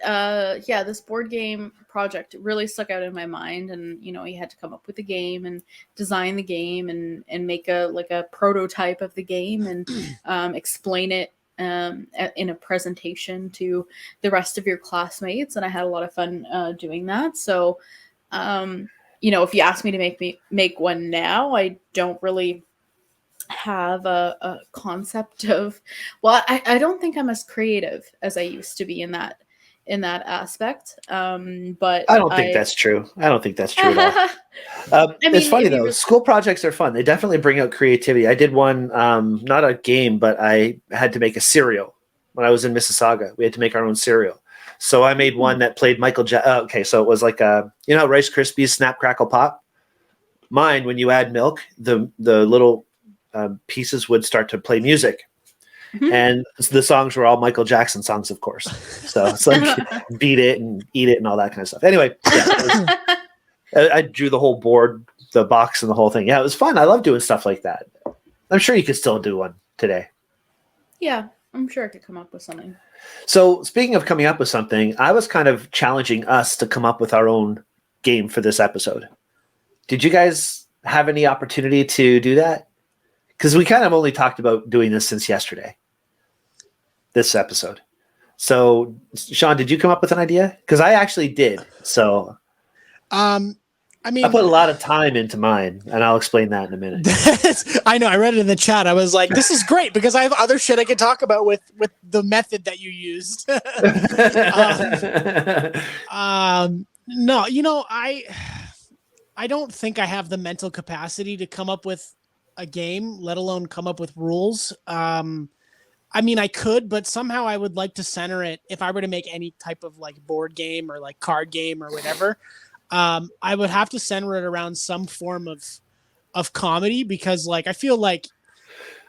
this board game project really stuck out in my mind, and you had to come up with the game and design the game and make a prototype of the game and explain it in a presentation to the rest of your classmates, and I had a lot of fun doing that. So if you ask me to make one now, I don't really have a concept of, well, I don't think I'm as creative as I used to be in that aspect, but I don't think that's true. I don't think that's true at all. It's funny though. School projects are fun. They definitely bring out creativity. I did one, not a game, but I had to make a cereal when I was in Mississauga. We had to make our own cereal. So I made one that played Michael Jackson. Okay, so it was like Rice Krispies Snap Crackle Pop. Mine, when you add milk, the little pieces would start to play music. Mm-hmm. And the songs were all Michael Jackson songs, of course. So it's like beat it and eat it and all that kind of stuff. Anyway, I drew the whole board, the box, and the whole thing. Yeah, it was fun. I love doing stuff like that. I'm sure you could still do one today. Yeah, I'm sure I could come up with something. So speaking of coming up with something, I was kind of challenging us to come up with our own game for this episode. Did you guys have any opportunity to do that? Because we kind of only talked about doing this since yesterday, this episode. So, Shawn, did you come up with an idea? Because I actually did. So, I put a lot of time into mine, and I'll explain that in a minute. I know. I read it in the chat. I was like, this is great because I have other shit I could talk about with the method that you used. No, I don't think I have the mental capacity to come up with a game, let alone come up with rules. I could, but somehow I would like to center it. If I were to make any type of like board game or like card game or whatever, I would have to center it around some form of comedy, because like, I feel like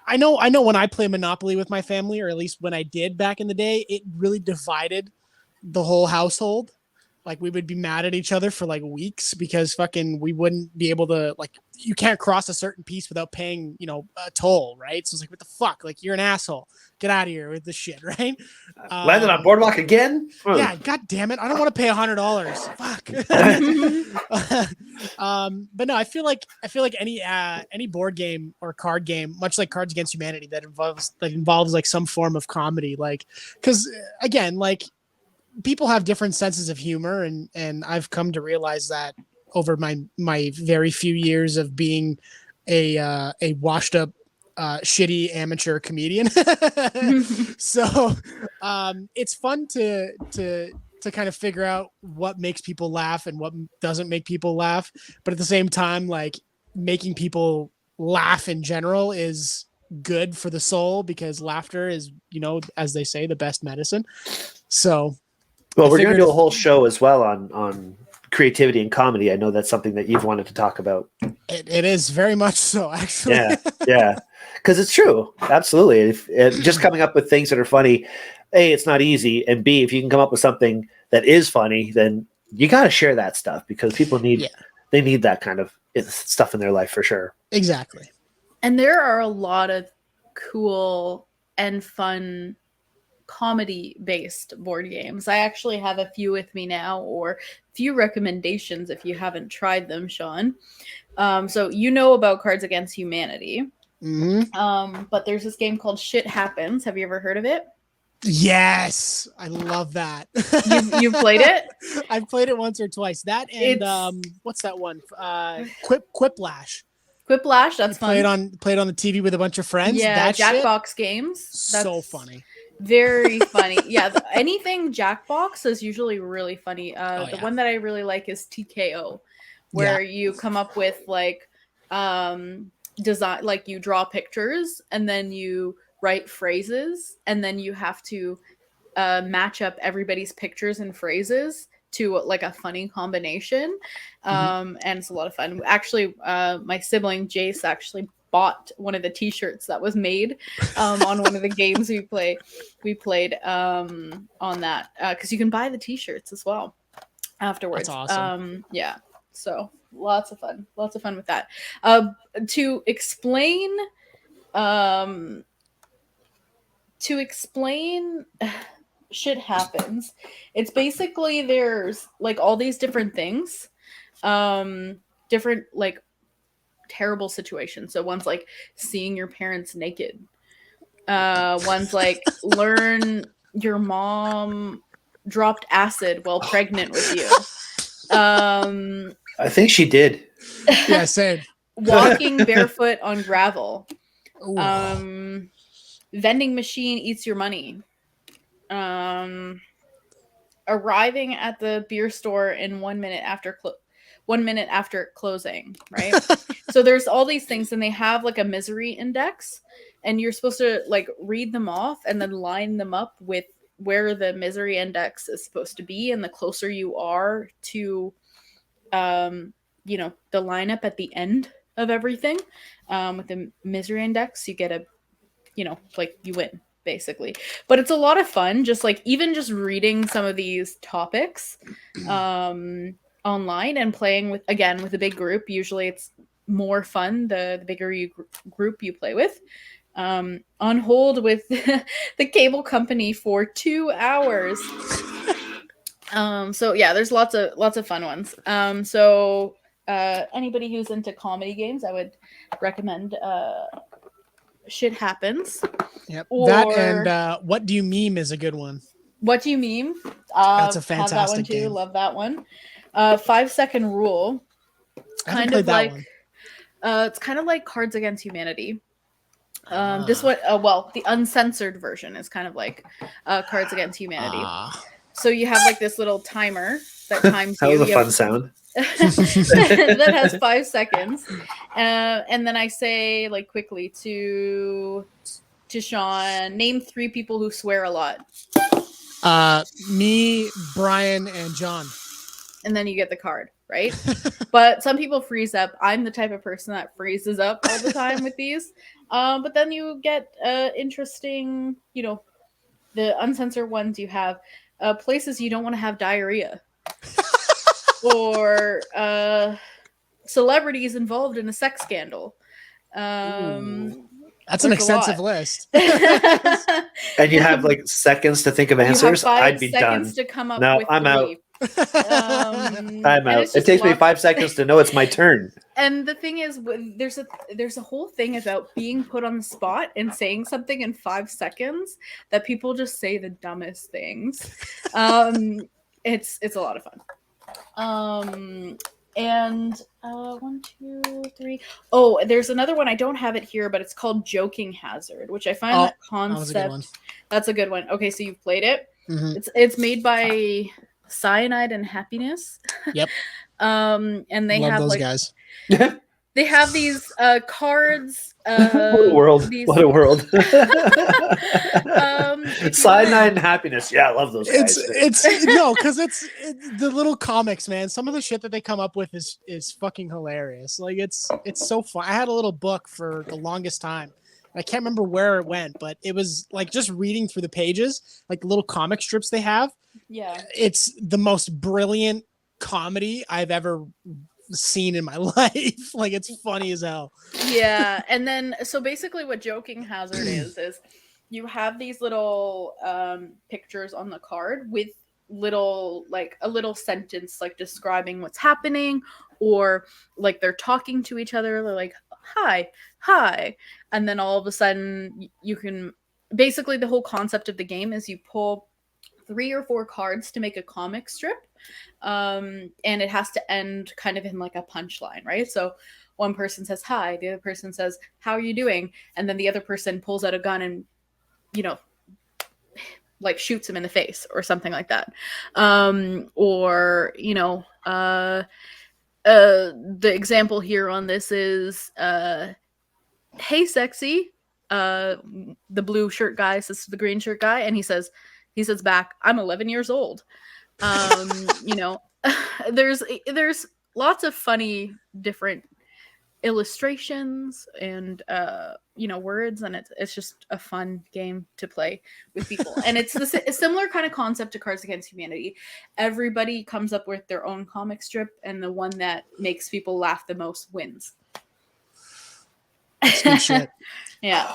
I know when I play Monopoly with my family, or at least when I did back in the day, it really divided the whole household. Like we would be mad at each other for like weeks because we wouldn't be able to, like, you can't cross a certain piece without paying, a toll. Right. So it's like, what the fuck? Like, you're an asshole. Get out of here with this shit. Right. Landed on Boardwalk again. Yeah. God damn it. I don't want to pay $100. Fuck. But no, I feel like any board game or card game, much like Cards Against Humanity, that involves like some form of comedy, like, because again, like, people have different senses of humor, and I've come to realize that over my very few years of being a washed up shitty amateur comedian. So it's fun to kind of figure out what makes people laugh and what doesn't make people laugh, but at the same time, like, making people laugh in general is good for the soul, because laughter is, as they say, the best medicine. So well, we're going to do a whole show as well on creativity and comedy. I know that's something that you've wanted to talk about. It is very much so, actually. Yeah. Because it's true. Absolutely. If just coming up with things that are funny, A, it's not easy. And B, if you can come up with something that is funny, then you got to share that stuff, because people need that kind of stuff in their life for sure. Exactly. And there are a lot of cool and fun comedy-based board games. I actually have a few with me now, or a few recommendations if you haven't tried them, Shawn. So about Cards Against Humanity. Mm-hmm. But there's this game called Shit Happens. Have you ever heard of it? Yes, I love that. You've played it? I've played it once or twice. That and what's that one? Quiplash. Quiplash, that's You play fun. it on the TV with a bunch of friends. Yeah, that shit, Jackbox games. That's so funny. very funny. Yeah, anything Jackbox is usually really funny. The yeah. one that I really like is TKO, Yeah. where you come up with like design, like you draw pictures and then you write phrases, and then you have to match up everybody's pictures and phrases to like a funny combination. And it's a lot of fun. Actually, my sibling Jace actually bought one of the t-shirts that was made on one of the games we played on that, because you can buy the t-shirts as well afterwards. That's awesome. Yeah, so lots of fun with that. To explain shit happens, it's basically there's like all these different things, different like terrible situations. So one's like seeing your parents naked, one's like learn your mom dropped acid while pregnant with you, I think she did. Yeah, same. walking barefoot on gravel, Ooh. vending machine eats your money, arriving at the beer store in 1 minute after 1 minute after closing, right? So there's all these things, and they have like a misery index, and you're supposed to like read them off and then line them up with where the misery index is supposed to be, and the closer you are to you know, the lineup at the end of everything, with the misery index, you get a, you know, like you win basically. But it's a lot of fun, just like even just reading some of these topics online and playing with a big group. Usually it's more fun the bigger group you play with. On hold with the cable company for 2 hours. So yeah, there's lots of fun ones. So anybody who's into comedy games, I would recommend Shit Happens. Yep. Or that and What Do You Meme is a good one. What Do You Meme? That's a Have that one fantastic too. game. Love that one. 5-second Rule. I haven't played that one. It's kind of like Cards Against Humanity. This one, well, the uncensored version is kind of like Cards Against Humanity. So you have like this little timer that times That you. was a fun sound. That has 5 seconds, and then I say like quickly to Shawn, name 3 people who swear a lot. Me, Bryan, and John. And then you get the card, right? But some people freeze up. I'm the type of person that freezes up all the time with these. But then you get interesting, you know, the uncensored ones. You have places you don't want to have diarrhea. Or celebrities involved in a sex scandal. That's an extensive list. And you have like seconds to think of answers. I'd be done. To come up no, with I'm 3. out. I'm out. It takes me 5 seconds to know it's my turn. And the thing is, there's a whole thing about being put on the spot and saying something in 5 seconds that people just say the dumbest things. It's a lot of fun. And 1, 2, 3. Oh, there's another one. I don't have it here, but it's called Joking Hazard, which I find that concept. That's a good one. Okay, so you've played it. Mm-hmm. It's made by Cyanide and Happiness. Yep. And they Love have those like guys. they have these cards. What a world! What a world! Cyanide and Happiness. Yeah, I love those guys. It's no, because it's the little comics, man. Some of the shit that they come up with is fucking hilarious. Like it's so fun. I had a little book for the longest time. I can't remember where it went, but it was like just reading through the pages, like the little comic strips they have. Yeah, it's the most brilliant comedy I've ever seen in my life. Like it's funny as hell. Yeah, and then so basically what Joking Hazard is you have these little pictures on the card with little like a little sentence like describing what's happening, or like they're talking to each other. They're like hi, and then all of a sudden you can basically, the whole concept of the game is you pull 3 or 4 cards to make a comic strip, and it has to end kind of in like a punchline, right? So one person says hi, the other person says, how are you doing? And then the other person pulls out a gun and, you know, like shoots him in the face or something like that. Or, you know, the example here on this is, hey, sexy. The blue shirt guy says to the green shirt guy, and he says back, I'm 11 years old. You know, there's lots of funny different illustrations and you know, words, and it's just a fun game to play with people. And it's a similar kind of concept to Cards Against Humanity. Everybody comes up with their own comic strip, and the one that makes people laugh the most wins. That's good shit. Yeah.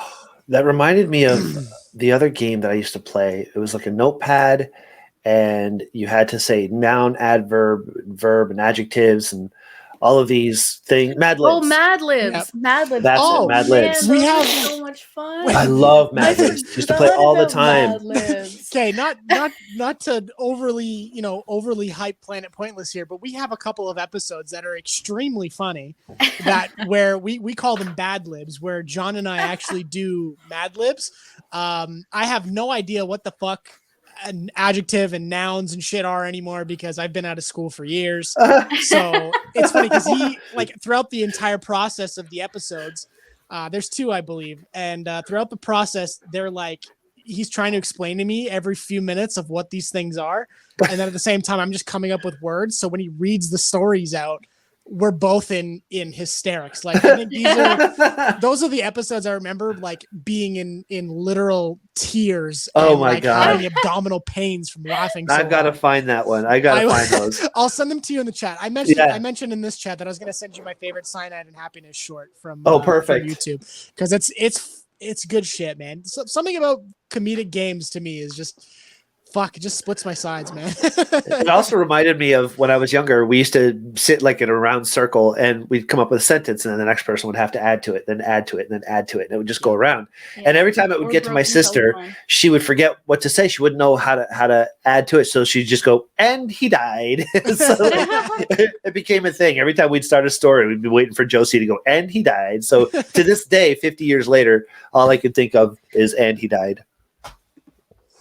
That reminded me of the other game that I used to play. It was like a notepad, and you had to say noun, adverb, verb, and adjectives, and all of these things. Mad Libs. Oh, Mad Libs. Yep. Mad Libs. That's oh, it, Mad man, Libs. those We are have- so much fun. I love Mad I Libs. Used to play forgot all the about time. Mad Libs. Okay, not to overly hype Planet Pointless here, but we have a couple of episodes that are extremely funny where we call them bad libs, where John and I actually do Mad Libs. I have no idea what the fuck an adjective and nouns and shit are anymore because I've been out of school for years. So it's funny because he, like, throughout the entire process of the episodes, there's 2, I believe, and throughout the process, they're like, he's trying to explain to me every few minutes of what these things are, and then at the same time, I'm just coming up with words. So when he reads the stories out, we're both in hysterics. Like, I think those are the episodes I remember, like, being in literal tears. Oh and, my like, God. having abdominal pains from laughing. So I've got to hard. find that one. I got to find those. I'll send them to you in the chat. I mentioned in this chat that I was going to send you my favorite Cyanide and Happiness short from Perfect. from YouTube, because it's good shit, man. Something about comedic games to me is just fuck. It just splits my sides, man. It also reminded me of when I was younger. We used to sit like in a round circle, and we'd come up with a sentence, and then the next person would have to add to it, then add to it, and then add to it, and it would just go around. Yeah. And every time it would Or get to my broken sister, telephone. she would forget what to say. She wouldn't know how to add to it, so she'd just go, "And he died." So it became a thing. Every time we'd start a story, we'd be waiting for Josie to go, "And he died." So to this day, 50 years later, all I can think of is "And he died."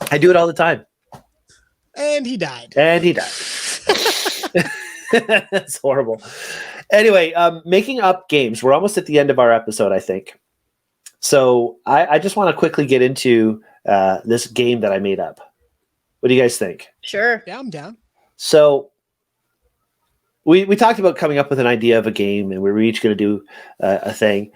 I do it all the time. And he died. And he died. That's horrible. Anyway, making up games. We're almost at the end of our episode, I think. So I just want to quickly get into this game that I made up. What do you guys think? Sure. Yeah, I'm down. So we talked about coming up with an idea of a game, and we were each going to do a thing.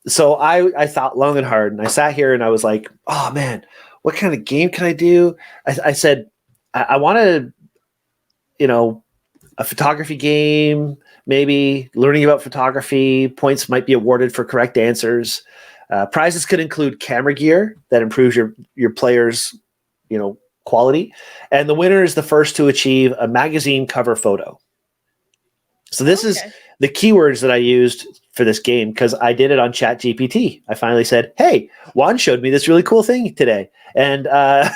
So I thought long and hard, and I sat here and I was like, oh man, what kind of game can I do? I said, I want to, a photography game, maybe learning about photography. Points might be awarded for correct answers. Prizes could include camera gear that improves your players, quality. And the winner is the first to achieve a magazine cover photo. So this is the keywords that I used for this game, because I did it on ChatGPT. I finally said, hey, Juan showed me this really cool thing today. And I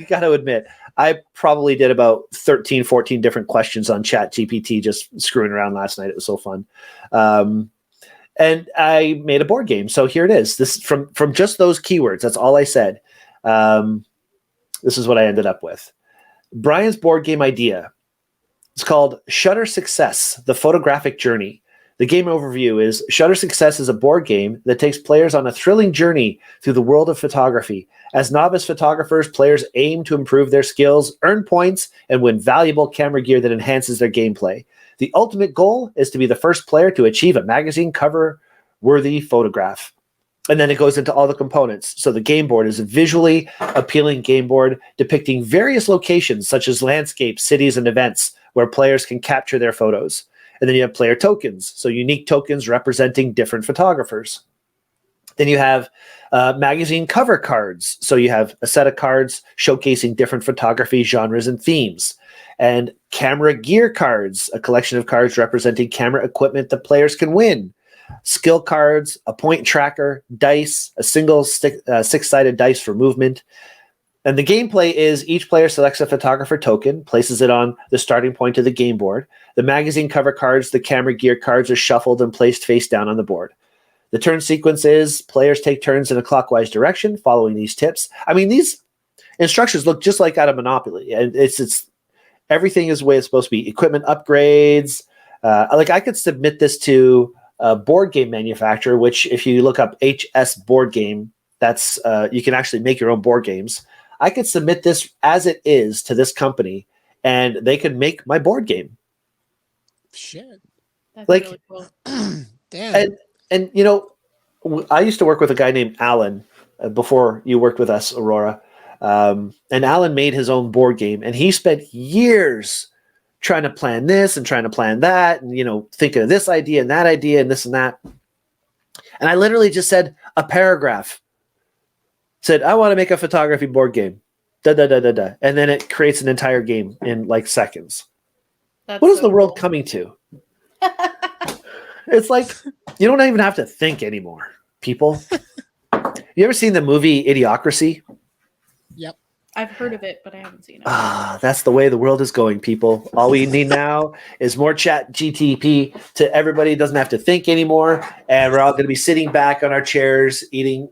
got to admit, I probably did about 13, 14 different questions on ChatGPT just screwing around last night. It was so fun. And I made a board game. So here it is. This from just those keywords. That's all I said. This is what I ended up with. Bryan's board game idea. It's called Shutter Success, The Photographic Journey. The game overview is Shutter Success is a board game that takes players on a thrilling journey through the world of photography. As novice photographers, players aim to improve their skills, earn points, and win valuable camera gear that enhances their gameplay. The ultimate goal is to be the first player to achieve a magazine cover-worthy photograph. And then it goes into all the components. So the game board is a visually appealing game board depicting various locations such as landscapes, cities, and events where players can capture their photos. And then you have player tokens, so unique tokens representing different photographers. Then you have magazine cover cards. So you have a set of cards showcasing different photography genres and themes. And camera gear cards, a collection of cards representing camera equipment that players can win. Skill cards, a point tracker, dice, a single six-sided dice for movement. And the gameplay is each player selects a photographer token, places it on the starting point of the game board. The magazine cover cards, the camera gear cards are shuffled and placed face down on the board. The turn sequence is players take turns in a clockwise direction, following these tips. I mean, these instructions look just like out of Monopoly, and it's everything is the way it's supposed to be. Equipment upgrades. Like I could submit this to a board game manufacturer, which if you look up HS board game, that's you can actually make your own board games. I could submit this as it is to this company, and they could make my board game. Shit. That's Like, really cool. Damn. And you know, I used to work with a guy named Alan before you worked with us, Aurora. And Alan made his own board game, and he spent years trying to plan this and trying to plan that, and, you know, thinking of this idea and that idea and this and that. And I literally just said a paragraph. Said, I want to make a photography board game. Da, da, da, da, da. And then it creates an entire game in like seconds. That's What is so the world cool. coming to? It's like, you don't even have to think anymore, people. You ever seen the movie Idiocracy? Yep. I've heard of it, but I haven't seen it. That's the way the world is going, people. All we need now is more chat GTP to everybody. Doesn't have to think anymore. And we're all going to be sitting back on our chairs, eating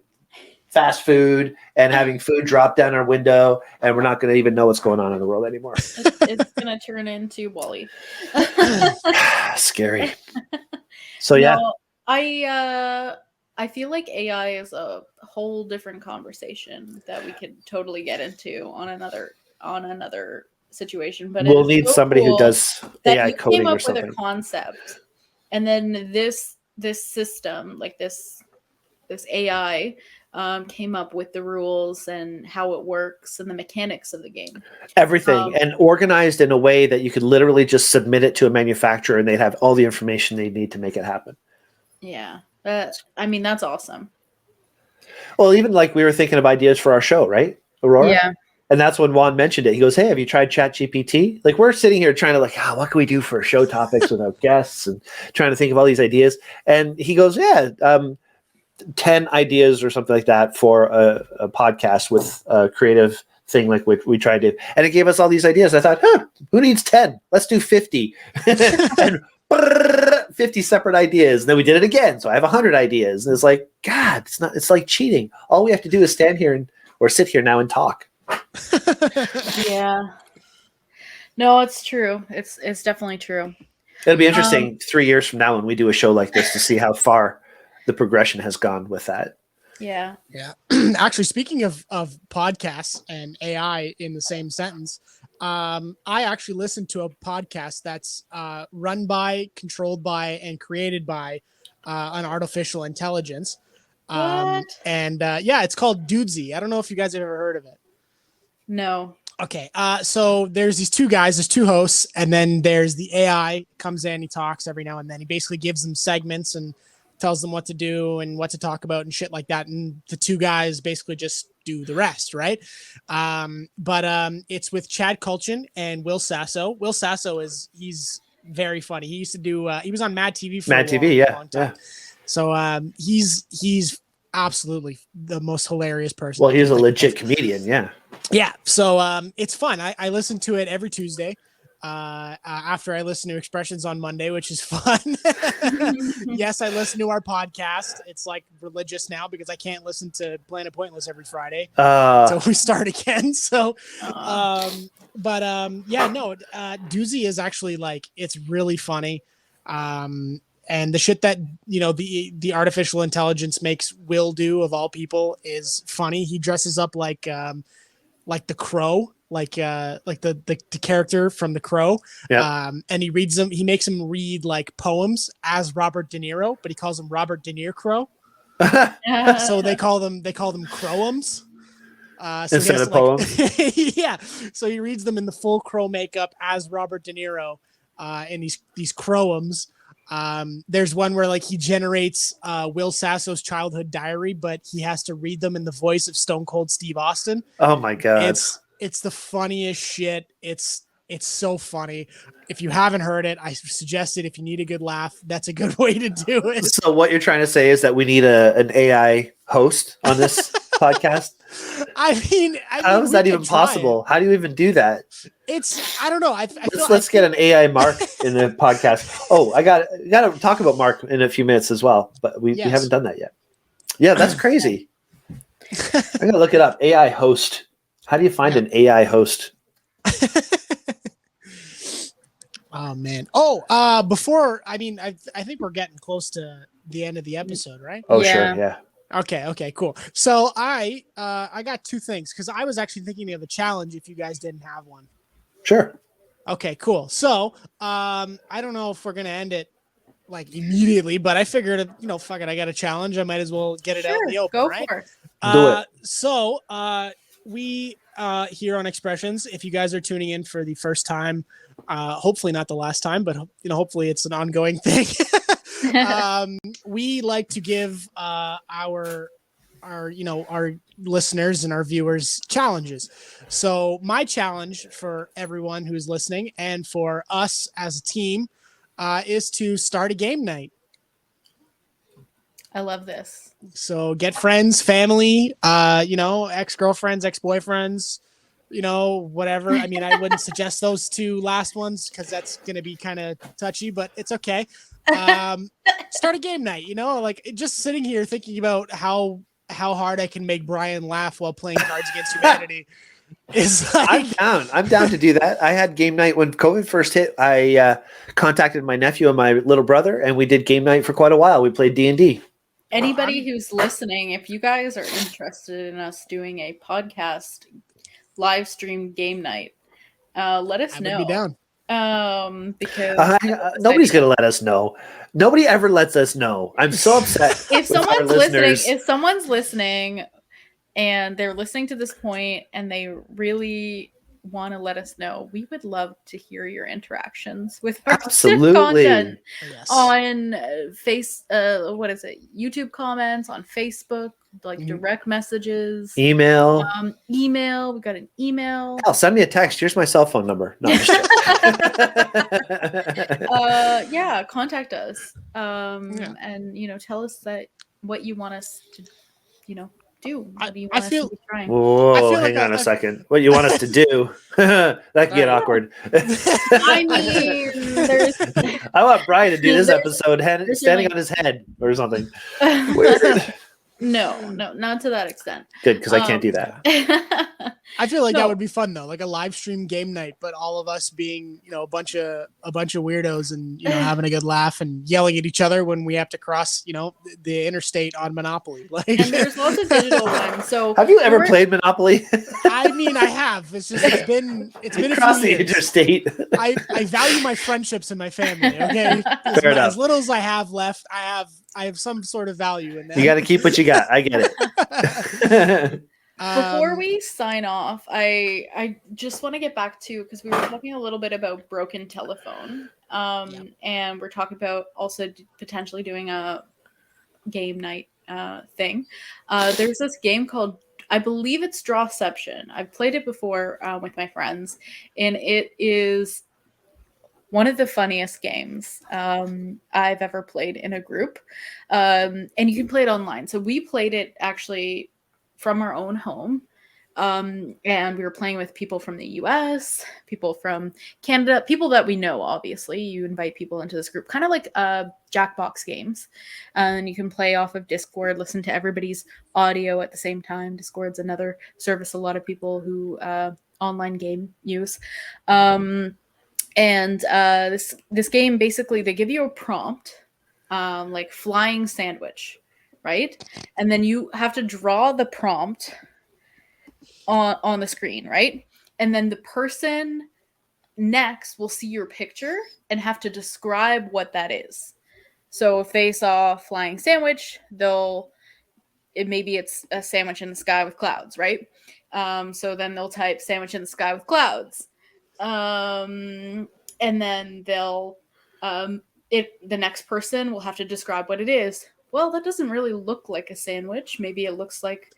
fast food and having food drop down our window. And we're not going to even know what's going on in the world anymore. It's going to turn into Wall-E. Scary. So, yeah. No, I feel like AI is a whole different conversation that we could totally get into on another situation. But We'll it's need so somebody cool who does that AI you coding came or up with something. a concept, and then this system, like this AI, came up with the rules and how it works and the mechanics of the game. Everything, and organized in a way that you could literally just submit it to a manufacturer and they'd have all the information they need to make it happen. Yeah. I mean, that's awesome. Well, even like we were thinking of ideas for our show, right, Aurora? Yeah. And that's when Juan mentioned it. He goes, hey, have you tried ChatGPT? Like, we're sitting here trying to what can we do for show topics with our guests and trying to think of all these ideas. And he goes, yeah, 10 ideas or something like that for a podcast with a creative thing like we tried to. And it gave us all these ideas. I thought, who needs 10? Let's do 50. And 50 separate ideas. And then we did it again. So I have 100 ideas. And it's like, God, it's like cheating. All we have to do is stand here or sit here now and talk. Yeah. No, it's true. It's definitely true. It'll be interesting 3 years from now when we do a show like this to see how far the progression has gone with that. Yeah. Yeah. Actually, speaking of podcasts and AI in the same sentence, I actually listened to a podcast that's run by, controlled by, and created by an artificial intelligence. What? Yeah, it's called Dudesy. I don't know if you guys have ever heard of it. No. Okay. So there's these two guys, there's two hosts, and then there's the AI comes in, he talks every now and then. He basically gives them segments and tells them what to do and what to talk about and shit like that. And the two guys basically just do the rest, right? But it's with Chad Kultgen and Will Sasso. Will Sasso he's very funny. He used to do he was on Mad TV for a long time. So he's absolutely the most hilarious person. Well, he's a legit comedian, yeah. Yeah, so it's fun. I listen to it every Tuesday after I listen to Expressions on Monday, which is fun. Yes, I listen to our podcast. It's like religious now because I can't listen to Planet Pointless every Friday. So we start again. So, Doozy is actually it's really funny. And the shit that, the artificial intelligence makes Will do of all people is funny. He dresses up like the Crow, like the character from The Crow. Yeah. And he reads them. He makes him read poems as Robert De Niro, but he calls him Robert De Niro Crow. So they call them Crowums. Instead of poems. Yeah. So he reads them in the full Crow makeup as Robert De Niro, in these Crowums. There's one where he generates Will Sasso's childhood diary, but he has to read them in the voice of Stone Cold Steve Austin. Oh my God. It's the funniest shit. It's so funny. If you haven't heard it, I suggest it. If you need a good laugh, that's a good way to do it. So what you're trying to say is that we need an AI host on this podcast? I mean, How is we that could even try possible? How do you even do that? I don't know. I feel Let's get an AI Mark in the podcast. Oh, I got to talk about Mark in a few minutes as well, but we Yes. haven't done that yet. Yeah, that's crazy. I gotta look it up. AI host. How do you find an AI host? Oh man. Oh, before I think we're getting close to the end of the episode, right? Oh, Yeah. sure, yeah. Okay, cool. So I got two things because I was actually thinking of a challenge if you guys didn't have one. Sure. Okay, cool. So I don't know if we're gonna end it like immediately, but I figured, fuck it, I got a challenge. I might as well get it out in the open, Go right? for it. Do it. So we here on Expressions, if you guys are tuning in for the first time, hopefully not the last time, but hopefully it's an ongoing thing. We like to give our listeners and our viewers challenges. So my challenge for everyone who's listening and for us as a team is to start a game night. I love this. So get friends, family, ex-girlfriends, ex-boyfriends, whatever. I mean, I wouldn't suggest those two last ones because that's going to be kind of touchy, but it's okay. Start a game night, like just sitting here thinking about how hard I can make Bryan laugh while playing Cards Against Humanity is like... I'm down to do that. I had game night when COVID first hit. I contacted my nephew and my little brother, and we did game night for quite a while. We played D&D. Anybody who's listening, if you guys are interested in us doing a podcast live stream game night, let us know. Be down. Because nobody's going to let us know. Nobody ever lets us know. I'm so upset. If someone's listening and they're listening to this point and they really want to let us know, we would love to hear your interactions with our content on YouTube comments, on Facebook, like direct messages, email. We got an email. Hell, send me a text. Here's my cell phone number. No, I'm just yeah, contact us. And tell us what you want us to do. What do you want us to be trying? Whoa, hang on a second. What you want us to do? That could get awkward. I mean, I want Bryan to do this episode standing on his head or something. Weird. No, not to that extent. Good, because I can't do that. I feel like that would be fun though, like a live stream game night, but all of us being, a bunch of weirdos and having a good laugh and yelling at each other when we have to cross, the interstate on Monopoly. Like, and there's lots of digital ones. So have you ever played Monopoly? I mean, I have. It's been across the interstate. I value my friendships and my family. Okay, as little as I have left, I have some sort of value in that. You got to keep what you got. I get it. Before we sign off, I just want to get back to, because we were talking a little bit about broken telephone, and we're talking about also potentially doing a game night thing. There's this game called, I believe it's Drawception. I've played it before with my friends, and it is one of the funniest games I've ever played in a group, and you can play it online. So we played it actually from our own home, and we were playing with people from the US, people from Canada, people that we know. Obviously, you invite people into this group, kind of like Jackbox games, and you can play off of Discord, listen to everybody's audio at the same time. Discord's another service a lot of people who online game use. This game, basically, they give you a prompt, like flying sandwich, right? And then you have to draw the prompt on the screen, right? And then the person next will see your picture and have to describe what that is. So if they saw flying sandwich, maybe it's a sandwich in the sky with clouds, right? So then they'll type sandwich in the sky with clouds. And then the next person will have to describe what it is. Well, that doesn't really look like a sandwich. Maybe it looks like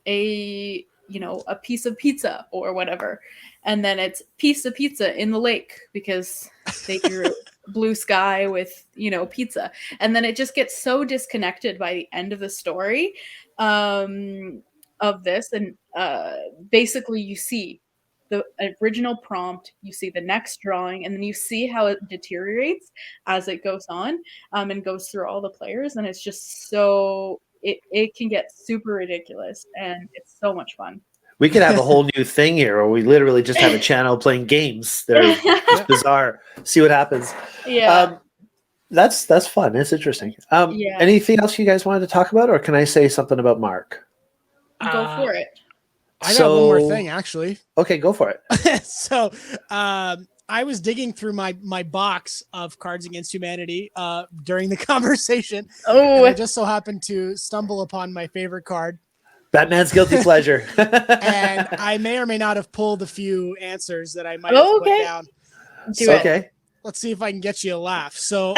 a piece of pizza or whatever. And then it's piece of pizza in the lake because they drew blue sky with, pizza. And then it just gets so disconnected by the end of the story. of this, and basically you see the original prompt, you see the next drawing, and then you see how it deteriorates as it goes on, and goes through all the players, and it's just so it can get super ridiculous, and it's so much fun. We could have a whole new thing here where we literally just have a channel playing games that are just bizarre. See what happens. Yeah. That's fun. That's interesting. Yeah. Anything else you guys wanted to talk about, or can I say something about Mark? Go for it. I got one more thing, actually. Okay, go for it. So I was digging through my box of Cards Against Humanity during the conversation. Oh, and I just so happened to stumble upon my favorite card. Batman's Guilty Pleasure. And I may or may not have pulled a few answers that I might have put down. Okay. Let's see if I can get you a laugh. So,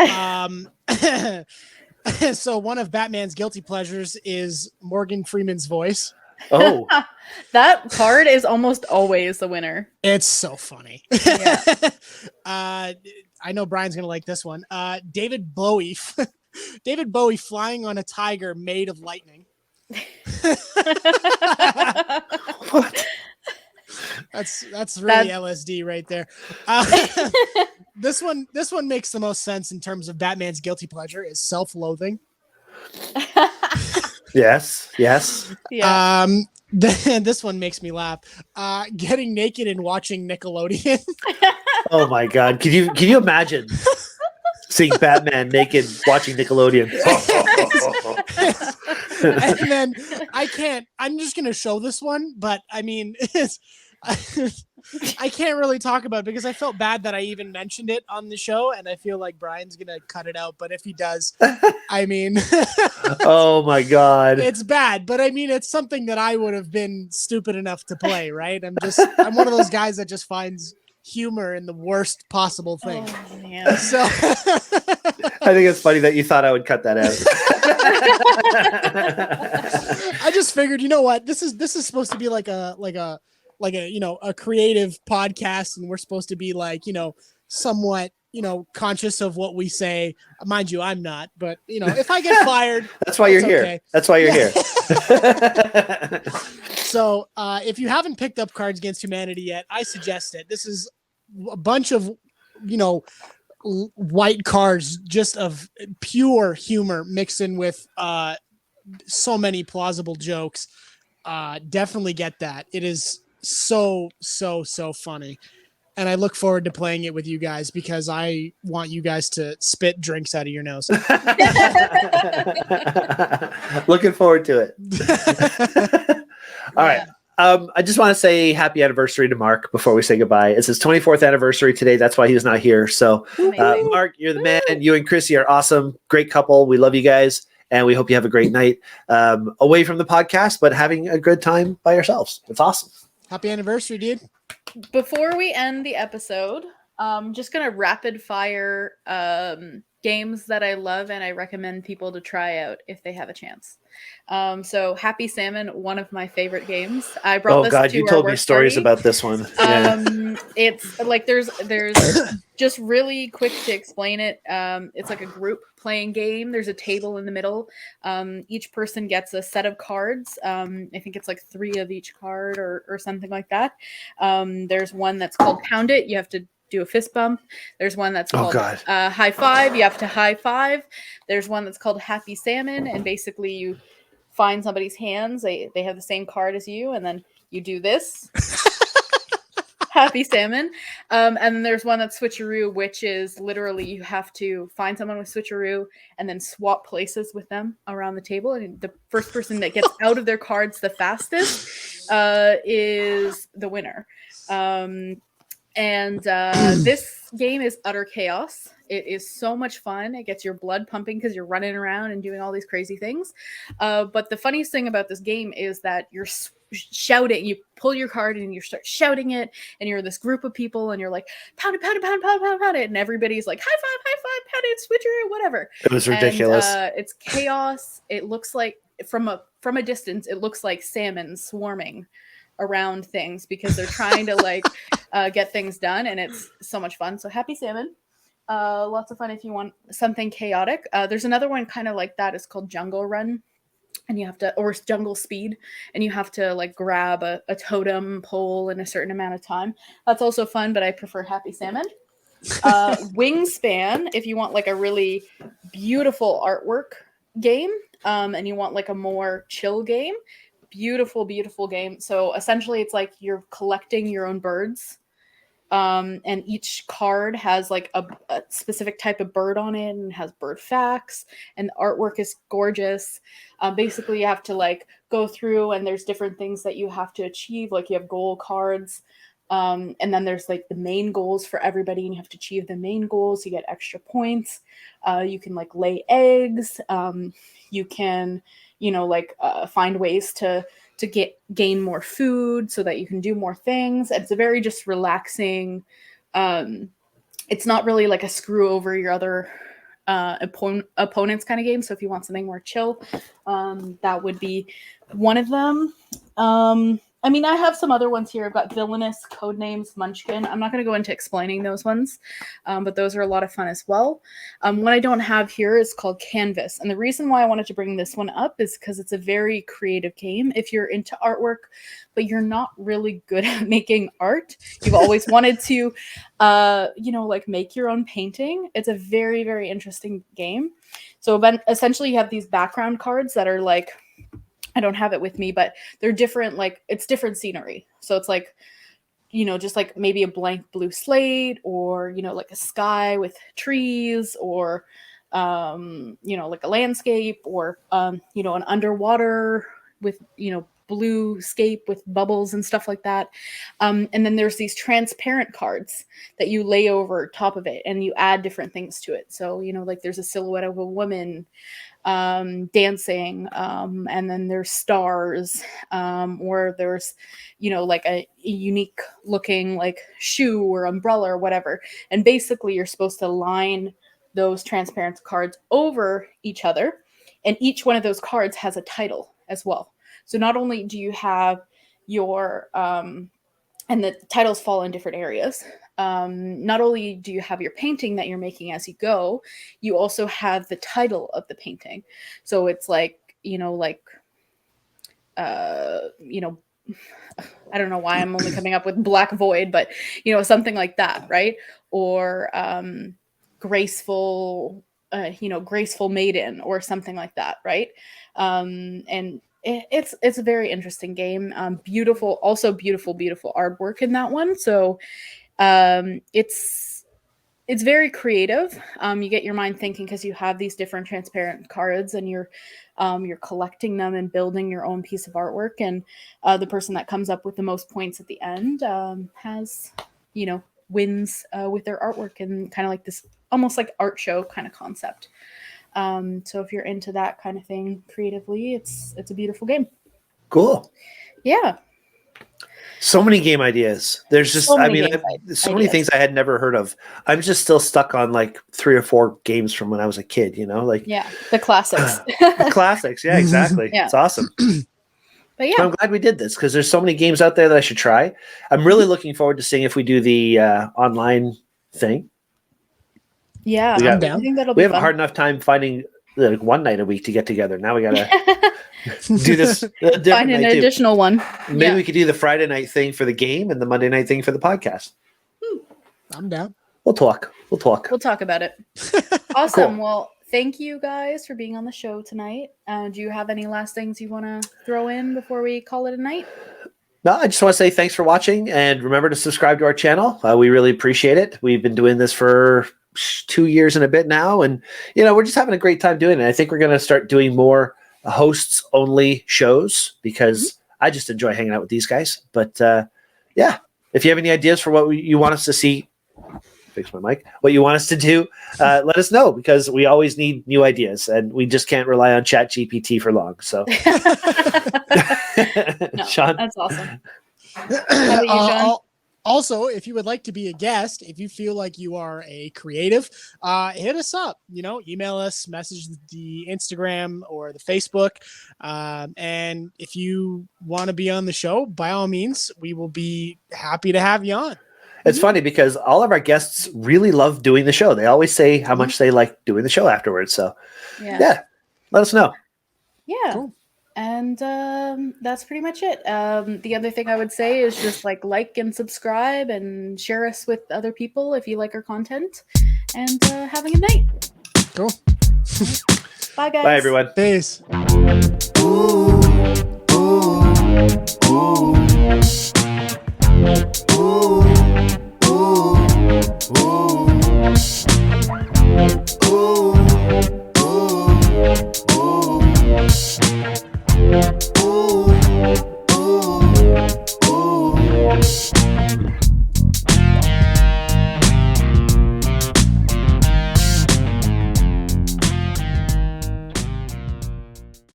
so one of Batman's guilty pleasures is Morgan Freeman's voice. Oh, that card is almost always the winner. It's so funny. Yeah. I know Brian's gonna like this one. David Bowie, David Bowie flying on a tiger made of lightning. what? That's really LSD right there. This one makes the most sense in terms of Batman's guilty pleasure is self-loathing. Yes. Yeah. This one makes me laugh. Getting naked and watching Nickelodeon. Oh my God! Can you imagine seeing Batman naked watching Nickelodeon? And then I'm just gonna show this one, but I mean, I can't really talk about it because I felt bad that I even mentioned it on the show, and I feel like Brian's gonna cut it out. But if he does, I mean, oh my God, it's bad. But I mean, it's something that I would have been stupid enough to play, right? I'm one of those guys that just finds humor in the worst possible thing. Oh, man. So I think it's funny that you thought I would cut that out. I just figured, you know what, this is supposed to be like a a creative podcast, and we're supposed to be like, somewhat, conscious of what we say. Mind you, I'm not, but if I get fired, that's why you're here. Okay. That's why you're here. So if you haven't picked up Cards Against Humanity yet, I suggest it. This is a bunch of, white cards just of pure humor mixed in with so many plausible jokes. Definitely get that. It is so funny. And I look forward to playing it with you guys because I want you guys to spit drinks out of your nose. Looking forward to it. All right. I just want to say happy anniversary to Mark before we say goodbye. It's his 24th anniversary today. That's why he was not here. So, Mark, you're the man. You and Chrissy are awesome. Great couple. We love you guys. And we hope you have a great night away from the podcast, but having a good time by yourselves. It's awesome. Happy anniversary, dude. Before we end the episode, I'm just going to rapid fire games that I love and I recommend people to try out if they have a chance. So Happy Salmon, one of my favorite games. I brought this to you our told work me stories party. about this one. It's like there's just really quick to explain it. It's like a group playing game. There's a table in the middle. Each person gets a set of cards. I think it's like 3 of each card or something like that. There's one that's called Pound It. You have to do a fist bump. There's one that's called High Five. You have to high five. There's one that's called Happy Salmon, and basically you find somebody's hands. They have the same card as you, and then you do this. Happy Salmon. And then there's one that's Switcheroo, which is literally you have to find someone with Switcheroo and then swap places with them around the table. And the first person that gets out of their cards the fastest is the winner. This game is utter chaos. It is so much fun. It gets your blood pumping because you're running around and doing all these crazy things. But the funniest thing about this game is that you're shouting. You pull your card and you start shouting it, and you're this group of people, and you're like, pound it, pound it, pound, pound, pound, pound it, and everybody's like, high five, pound it, switcher, whatever. It was ridiculous. And, it's chaos. It looks like from a distance, it looks like salmon swarming around things because they're trying to get things done, and it's so much fun. So Happy Salmon, lots of fun if you want something chaotic. There's another one kind of like that. It's called Jungle Run. and you have to, or jungle speed, and you have to like grab a totem pole in a certain amount of time. That's also fun, but I prefer Happy Salmon. Wingspan, if you want like a really beautiful artwork game, and you want like a more chill game, beautiful game. So essentially it's like you're collecting your own birds, and each card has like a specific type of bird on it and has bird facts, and the artwork is gorgeous. Basically you have to like go through, and there's different things that you have to achieve, like you have goal cards, and then there's like the main goals for everybody, and you have to achieve the main goals, you get extra points. You can like lay eggs, you can, you know, like find ways to gain more food so that you can do more things. It's a very just relaxing, it's not really like a screw over your other opponents kind of game. So if you want something more chill, that would be one of them. I mean, I have some other ones here. I've got Villainous, Codenames, Munchkin. I'm not going to go into explaining those ones, but those are a lot of fun as well. What I don't have here is called Canvas. And the reason why I wanted to bring this one up is because it's a very creative game. If you're into artwork, but you're not really good at making art, you've always wanted to, you know, like make your own painting. It's a very, very interesting game. So essentially you have these background cards that are like, I don't have it with me, but they're different, like it's different scenery. So it's like, you know, just like maybe a blank blue slate, or, you know, like a sky with trees, or, you know, like a landscape, or, you know, an underwater with, you know, blue scape with bubbles and stuff like that. And then there's these transparent cards that you lay over top of it, and you add different things to it. So, you know, like there's a silhouette of a woman dancing, and then there's stars, or there's, you know, like a unique looking like shoe or umbrella or whatever. And basically you're supposed to line those transparent cards over each other, and each one of those cards has a title as well. So not only do you have your and the titles fall in different areas. Not only do you have your painting that you're making as you go, you also have the title of the painting. So it's like, you know, like, you know, I don't know why I'm only coming up with Black Void, but, you know, something like that, right? Or graceful, you know, graceful maiden, or something like that, right? And it's a very interesting game. Beautiful, also beautiful artwork in that one. So it's very creative. You get your mind thinking because you have these different transparent cards, and you're collecting them and building your own piece of artwork. And the person that comes up with the most points at the end has, you know, wins with their artwork, and kind of like this almost like art show kind of concept. So if you're into that kind of thing creatively, it's a beautiful game. Cool. Yeah. So many game ideas. There's just, So I many mean, game so many ideas. things I had never heard of. I'm just still stuck on like 3 or 4 games from when I was a kid, you know, like Yeah, the classics. the classics. Yeah, exactly. Yeah. It's awesome. But yeah, I'm glad we did this because there's so many games out there that I should try. I'm really looking forward to seeing if we do the online thing. yeah, I'm down. I think that'll We be have a fun. hard enough time finding like one night a week to get together. Now we gotta do this a different Find an night too. additional one. Maybe we could do the Friday night thing for the game and the Monday night thing for the podcast. I'm down. We'll talk. We'll talk about it. Awesome. Cool. Well, thank you guys for being on the show tonight. Do you have any last things you want to throw in before we call it a night? No, I just want to say thanks for watching, and remember to subscribe to our channel. We really appreciate it. We've been doing this for 2 years and a bit now, and you know, we're just having a great time doing it. I think we're going to start doing more hosts only shows because I just enjoy hanging out with these guys. But yeah, if you have any ideas for what you want us to see, fix my mic, what you want us to do, let us know, because we always need new ideas, and we just can't rely on Chat GPT for long. So No, Shawn? that's awesome. How about you, Shawn? Also, if you would like to be a guest, if you feel like you are a creative, hit us up. You know, email us, message the Instagram or the Facebook. And if you want to be on the show, by all means, we will be happy to have you on. It's funny because all of our guests really love doing the show. They always say how much they like doing the show afterwards. So yeah, let us know. Yeah. Cool. And that's pretty much it. The other thing I would say is just like and subscribe and share us with other people if you like our content. And have a good night. Cool. Bye, guys. Bye, everyone. Peace. Ooh, ooh, ooh.